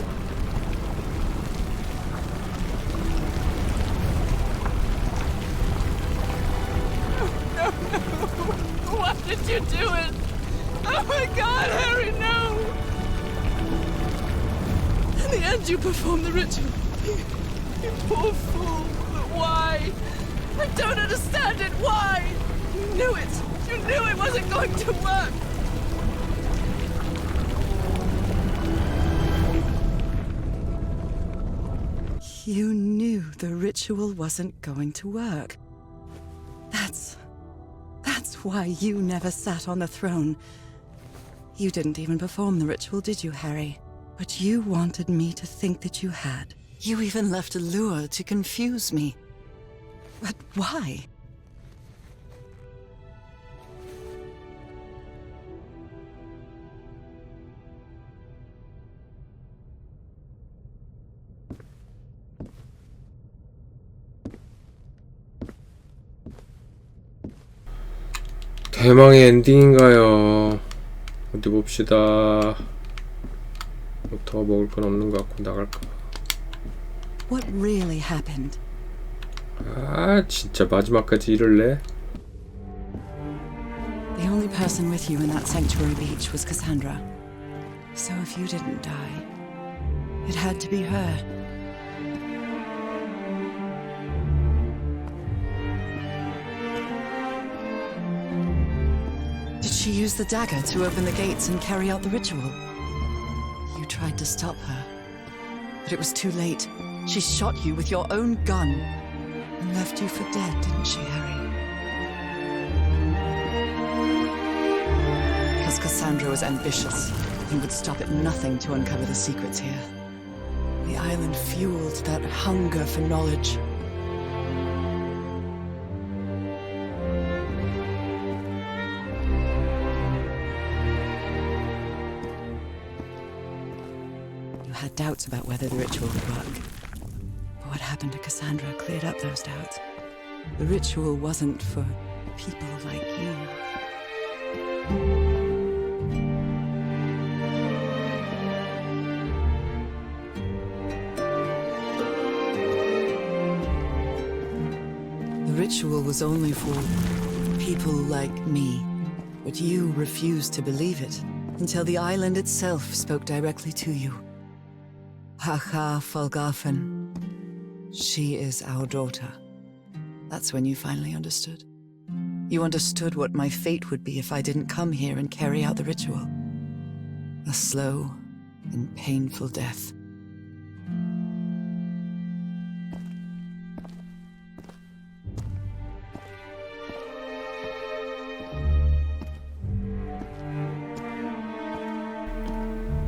Speaker 2: No, no, no! Why did you do it? Oh my God, Harry, no! In the end, you performed the ritual. You poor fool. But why? I don't understand it. Why? You knew it. You knew it wasn't going to work. You knew the ritual wasn't going to work. That's why you never sat on the throne. You didn't even perform the ritual, did you, Harry? But you wanted me to think that you had. You even left a lure to confuse me. But why?
Speaker 1: 대망의 엔딩인가요? 어디 봅시다. 뭐 더 먹을 건 없는 것 같고 나갈까?
Speaker 2: What really happened?
Speaker 1: 아, 진짜 마지막까지 이럴래?
Speaker 2: The only person with you in that sanctuary beach was Cassandra. So if you didn't die, it had to be her. Did she use the dagger to open the gates and carry out the ritual? You tried to stop her, but it was too late. She shot you with your own gun and left you for dead, didn't she, Harry? Because Cassandra was ambitious and would stop at nothing to uncover the secrets here. The island fueled that hunger for knowledge. You had doubts about whether the ritual would work. But what happened to Cassandra cleared up those doubts. The ritual wasn't for people like you. The ritual was only for people like me, but you refused to believe it. until the island itself spoke directly to you. Haha Folgafen. She is our daughter. That's when you finally understood. You understood what my fate would be if I didn't come here and carry out the ritual. A slow and painful death.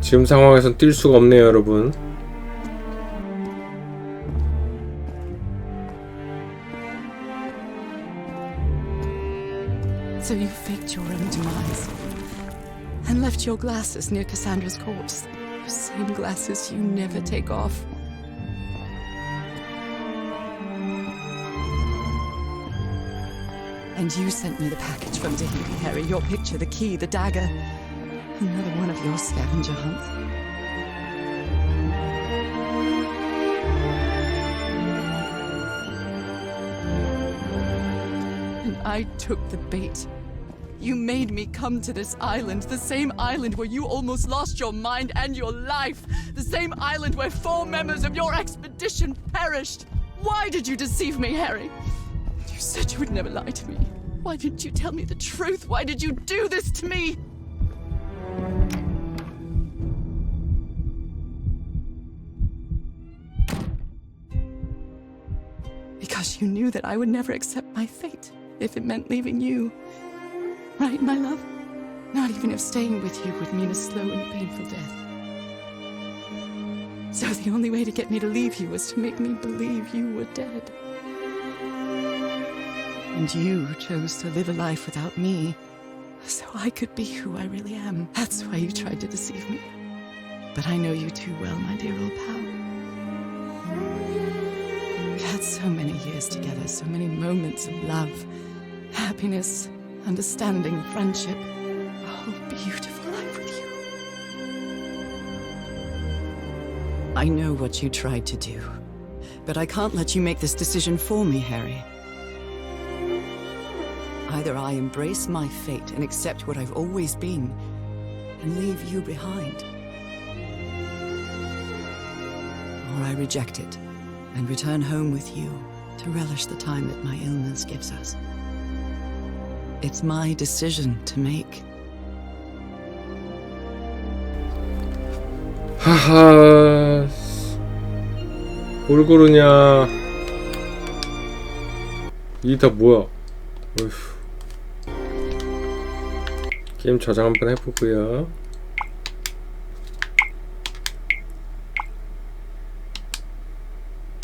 Speaker 1: 지금 상황에선 뛸 수가 없네요, 여러분.
Speaker 2: So you faked your own demise and left your glasses near Cassandra's corpse. The same glasses you never take off. And you sent me the package from Tahiti, Harry. Your picture, the key, the dagger. Another one of your scavenger hunts. And I took the bait. You made me come to this island, the same island where you almost lost your mind and your life, the same island where 4 members of your expedition perished. Why did you deceive me, Harry? You said you would never lie to me. Why didn't you tell me the truth? Why did you do this to me? Because you knew that I would never accept my fate if it meant leaving you. Right, my love? Not even if staying with you would mean a slow and painful death. So the only way to get me to leave you was to make me believe you were dead. And you chose to live a life without me, so I could be who I really am. That's why you tried to deceive me. But I know you too well, my dear old pal. We had so many years together, so many moments of love, happiness, understanding, friendship. A whole beautiful life with you. I know what you tried to do, but I can't let you make this decision for me, Harry. Either I embrace my fate and accept what I've always been and leave you behind, or I reject it and return home with you to relish the time that my illness gives us. It's my decision to make.
Speaker 1: 하하, 뭘 고르냐. 이게 다 뭐야. 어휴. 게임 저장 한번 해보고요.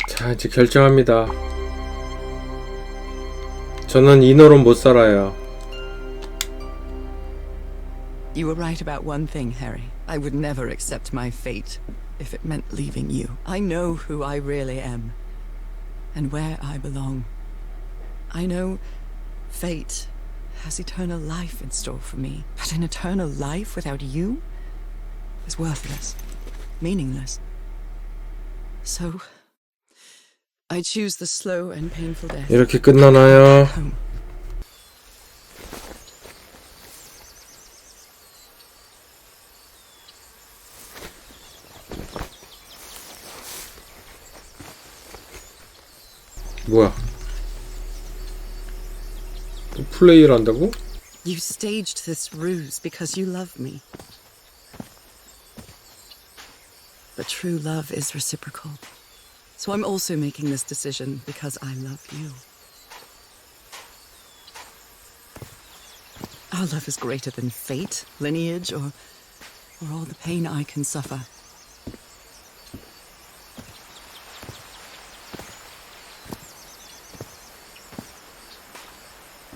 Speaker 1: 자, 이제 결정합니다. 저는 인어로 못 살아요.
Speaker 2: You were right about one thing, Harry. I would never accept my fate if it meant leaving you. I know who I really am and where I belong. I know fate has eternal life in store for me, but an eternal life without you is worthless, meaningless. So I choose the slow and painful death.
Speaker 1: 이렇게 끝나나요?
Speaker 2: Home.
Speaker 1: 뭐야? 또 플레이를 한다고?
Speaker 2: You staged this ruse because you love me. But true love is reciprocal. So I'm also making this decision because I love you. Our love is greater than fate, lineage, or all the pain I can suffer.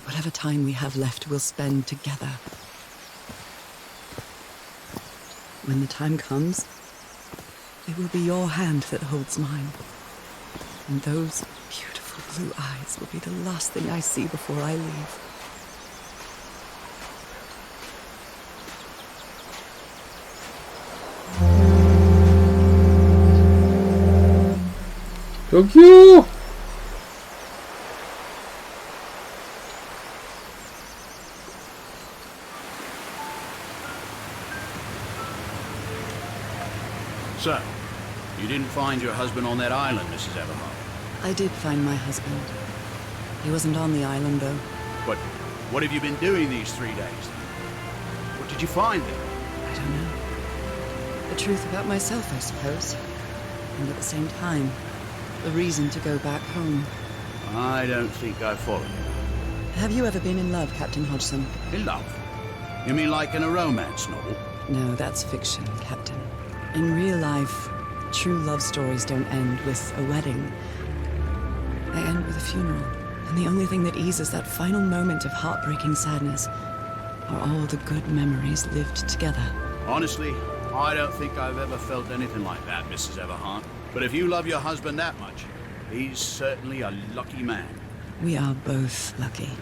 Speaker 2: Whatever time we have left, we'll spend together. When the time comes, it will be your hand that holds mine. And those beautiful blue eyes will be the last thing I see before I leave.
Speaker 1: 여기요!
Speaker 3: find your husband on that island, Mrs. Everhart?
Speaker 2: I did find my husband. He wasn't on the island, though.
Speaker 3: But what have you been doing these 3 days? What did you find there?
Speaker 2: I don't know. The truth about myself, I suppose. And at the same time, the reason to go back home.
Speaker 3: I don't think I follow you.
Speaker 2: Have you ever been in love, Captain Hodgson?
Speaker 3: In love? You mean like in a romance novel?
Speaker 2: No, that's fiction, Captain. In real life, true love stories don't end with a wedding. They end with a funeral. And the only thing that eases that final moment of heartbreaking sadness are all the good memories lived together.
Speaker 3: Honestly, I don't think I've ever felt anything like that, Mrs. Everhart. But if you love your husband that much, he's certainly a lucky man.
Speaker 2: We are both lucky.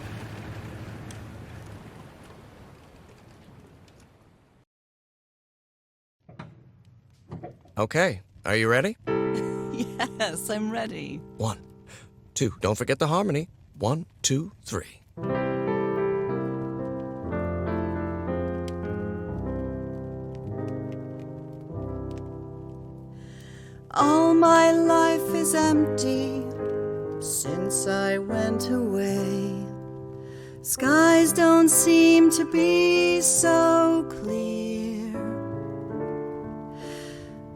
Speaker 4: Okay, are you ready?
Speaker 2: Yes, I'm ready.
Speaker 4: 1, 2, don't forget the harmony. 1, 2, 3.
Speaker 2: All my life is empty since I went away. Skies don't seem to be so clear.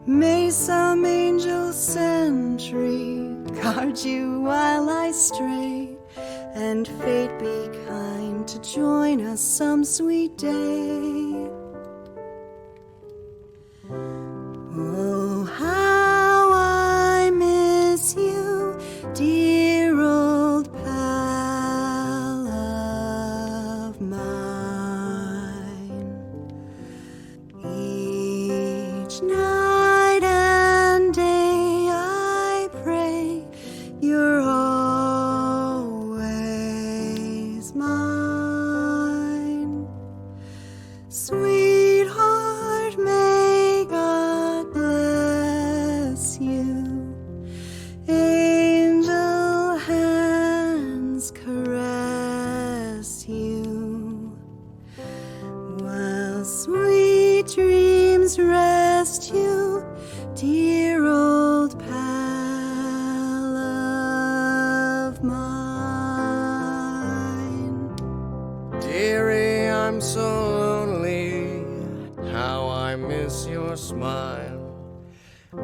Speaker 2: May some angel sentry guard you while I stray, and fate be kind to join us some sweet day. Oh, how I miss you, dear old pal of mine. Each night and day I pray you're always mine. Sweetheart, may God bless you. Angel hands caress you, while sweet dreams rest you, dear old pal of mine.
Speaker 4: Dearie, I'm so lonely. How I miss your smile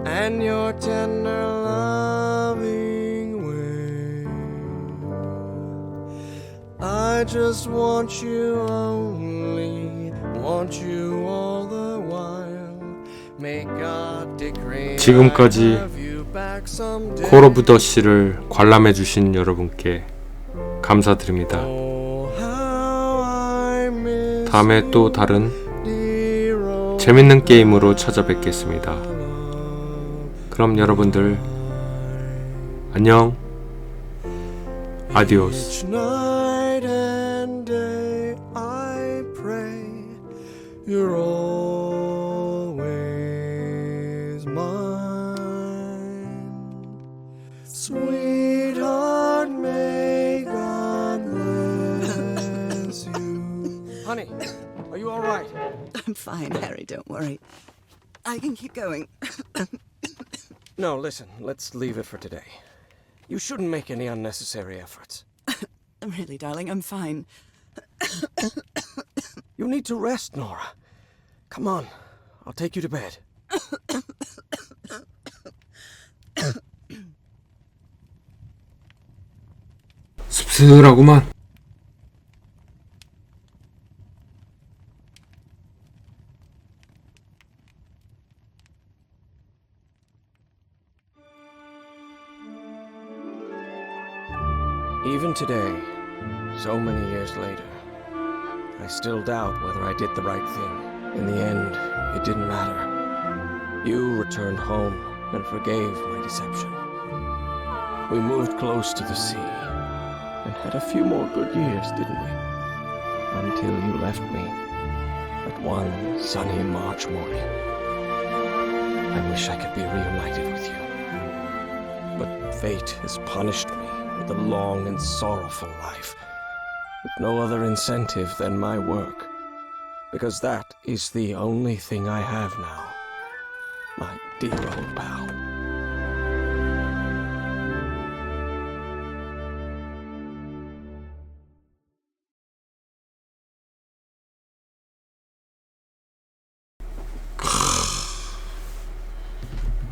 Speaker 4: and your tender loving way. I just want you only, want you all the while. May God decree
Speaker 1: 지금까지
Speaker 4: I have you back someday.
Speaker 1: 콜오브더씨를 관람해주신 여러분께 감사드립니다.
Speaker 4: Oh, how I miss
Speaker 1: 다음에 또 다른
Speaker 4: dear old
Speaker 1: 재밌는 게임으로 찾아뵙겠습니다. 그럼 여러분들 안녕. 아디오스.
Speaker 4: Each night and day I pray you're always mine. Sweetheart, may God bless you. Honey, are you all right?
Speaker 2: I'm fine, Harry, don't worry. I can keep going.
Speaker 4: No, listen, let's leave it for today. You shouldn't make any unnecessary efforts.
Speaker 2: Really, darling, I'm fine.
Speaker 4: You need to rest, Nora. Come on, I'll take you to bed.
Speaker 1: 씁쓸하구만.
Speaker 4: Even today, so many years later, I still doubt whether I did the right thing. In the end, it didn't matter. You returned home and forgave my deception. We moved close to the sea and had a few more good years, didn't we? Until you left me at one sunny March morning. I wish I could be reunited with you. But fate has punished me with a long and sorrowful life, with no other incentive than my work, because that is the only thing I have now, my dear old pal.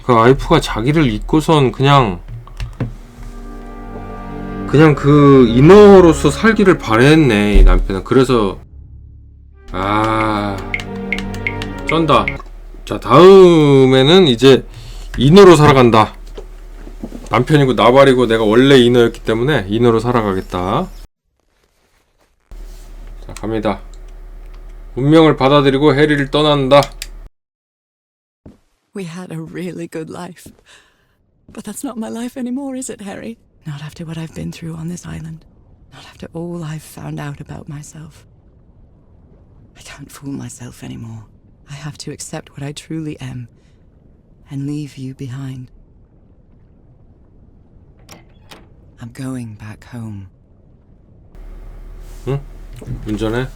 Speaker 1: 그 와이프가 자기를 잊고선 그냥 그 인어로서 살기를 바랬네, 이 남편은. 그래서 쩐다. 자, 다음에는 이제 인어로 살아간다. 남편이고 나발이고 내가 원래 인어였기 때문에 인어로 살아가겠다. 자, 갑니다. 운명을 받아들이고 해리를 떠난다.
Speaker 2: We had a really good life. But that's not my life anymore, is it, Harry? Not after what I've been through on this island. Not after all I've found out about myself. I can't fool myself anymore. I have to accept what I truly am and leave you behind. I'm going back home.
Speaker 1: 응? 운전해.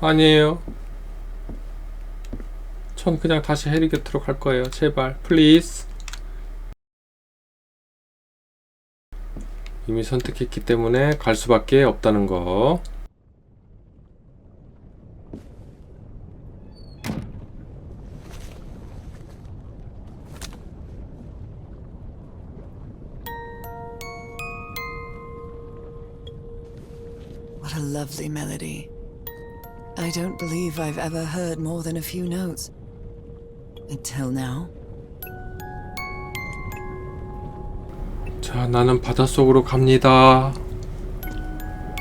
Speaker 1: 아니에요. 전 그냥 다시 해리 곁으로 갈 거예요. 제발, 플리즈. 이미 선택했기 때문에 갈 수밖에 없다는 거.
Speaker 2: What a lovely melody. I don't believe I've ever heard more than a few notes. Until now.
Speaker 1: 자, 나는 바닷속으로 갑니다.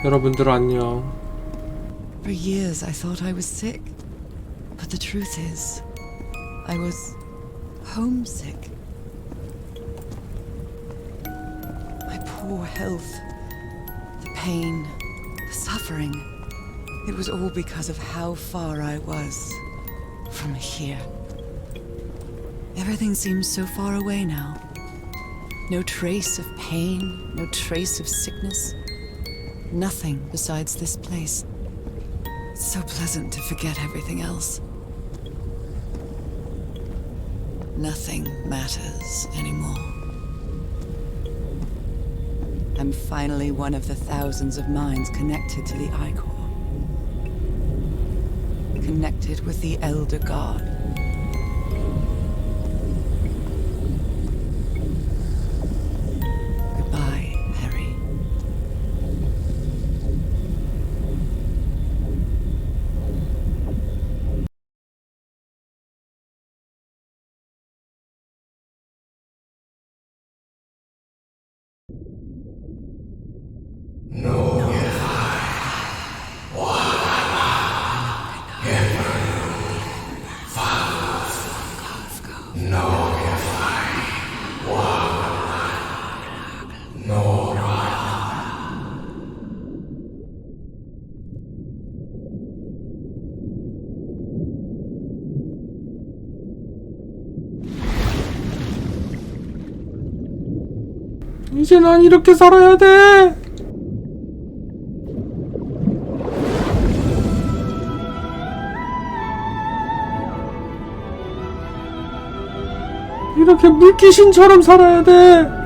Speaker 1: 여러분들 안녕.
Speaker 2: For years I thought I was sick. But the truth is, I was homesick. My poor health, the pain, the suffering. It was all because of how far I was from here. Everything seems so far away now. No trace of pain, no trace of sickness. Nothing besides this place. It's so pleasant to forget everything else. Nothing matters anymore. I'm finally one of the thousands of minds connected to the Ichor. Connected with the Elder God. Goodbye, Harry.
Speaker 1: 이제 난 이렇게 살아야 돼. 이렇게 물귀신처럼 살아야 돼.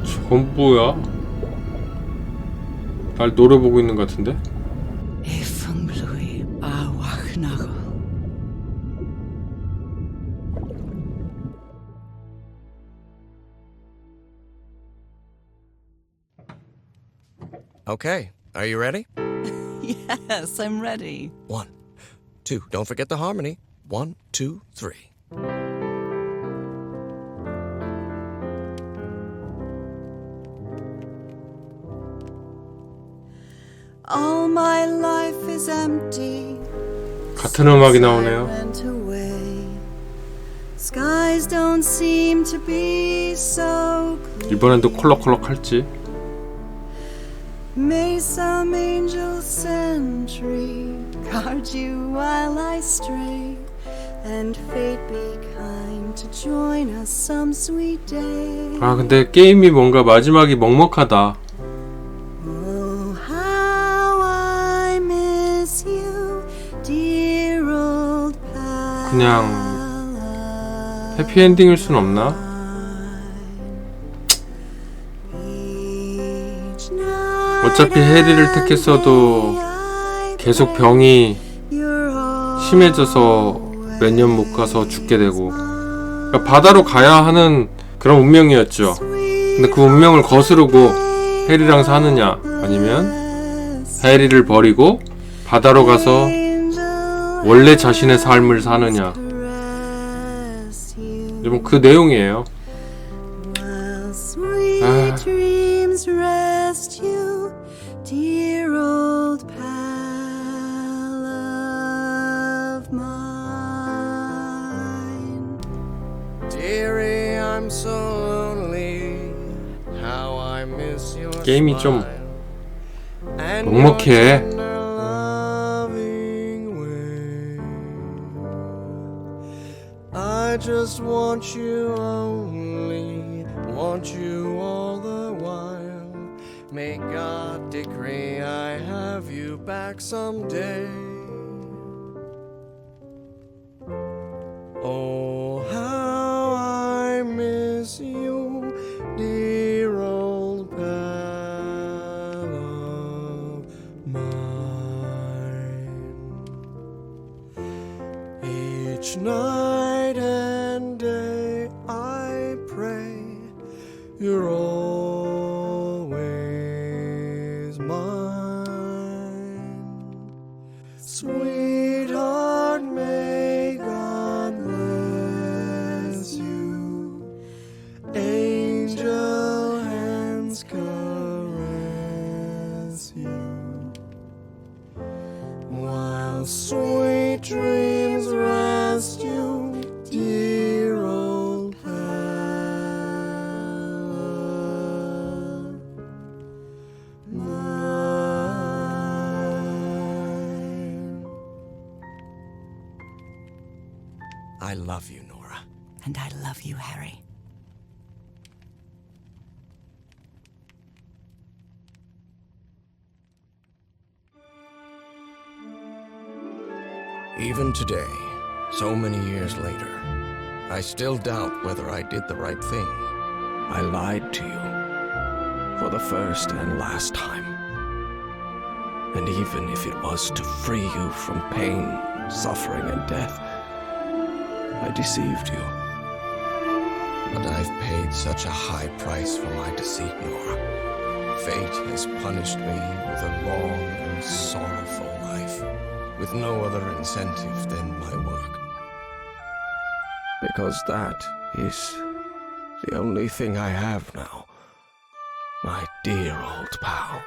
Speaker 1: 저건 뭐야? 날 노려보고 있는 것 같은데?
Speaker 4: Okay, are you ready?
Speaker 2: Yes, I'm ready.
Speaker 4: 1, 2, don't forget the harmony. 1, 2, 3.
Speaker 2: All my life is empty.
Speaker 1: 같은 음악이 나오네요.
Speaker 2: Went away. It's skies don't seem to be so clear.
Speaker 1: 이번엔도 콜록콜록 할지.
Speaker 2: May some angel sentry guard you while I stray, and fate be kind to join us some sweet day.
Speaker 1: 아 근데 게임이 뭔가 마지막이 먹먹하다.
Speaker 2: Oh, how I miss you, dear old pal.
Speaker 1: 그냥 해피엔딩일 순 없나? 어차피 해리를 택했어도 계속 병이 심해져서 몇 년 못 가서 죽게 되고, 그러니까 바다로 가야 하는 그런 운명이었죠. 근데 그 운명을 거스르고 해리랑 사느냐, 아니면 해리를 버리고 바다로 가서 원래 자신의 삶을 사느냐, 좀 그 내용이에요. 아.
Speaker 2: Dear old pal of mine.
Speaker 4: Dearie, I'm so lonely. How I miss your
Speaker 1: 게임이 좀
Speaker 4: smile and
Speaker 1: 먹먹해.
Speaker 4: your tender loving way. I just want you only, want you all the while. May God decree I have you back someday. Oh, how I miss you, dear old pal of mine. Each night and day I pray you're always mine. Sweetheart, may God bless you. Angel hands caress you, while sweet dreams rest you, dear old pal of mine. I love you, Nora.
Speaker 2: And I love you, Harry.
Speaker 4: Even today, so many years later, I still doubt whether I did the right thing. I lied to you for the first and last time. And even if it was to free you from pain, suffering, and death, I deceived you. But I've paid such a high price for my deceit, Nora. Fate has punished me with a long and sorrowful life, with no other incentive than my work. Because that is the only thing I have now, my dear old pal.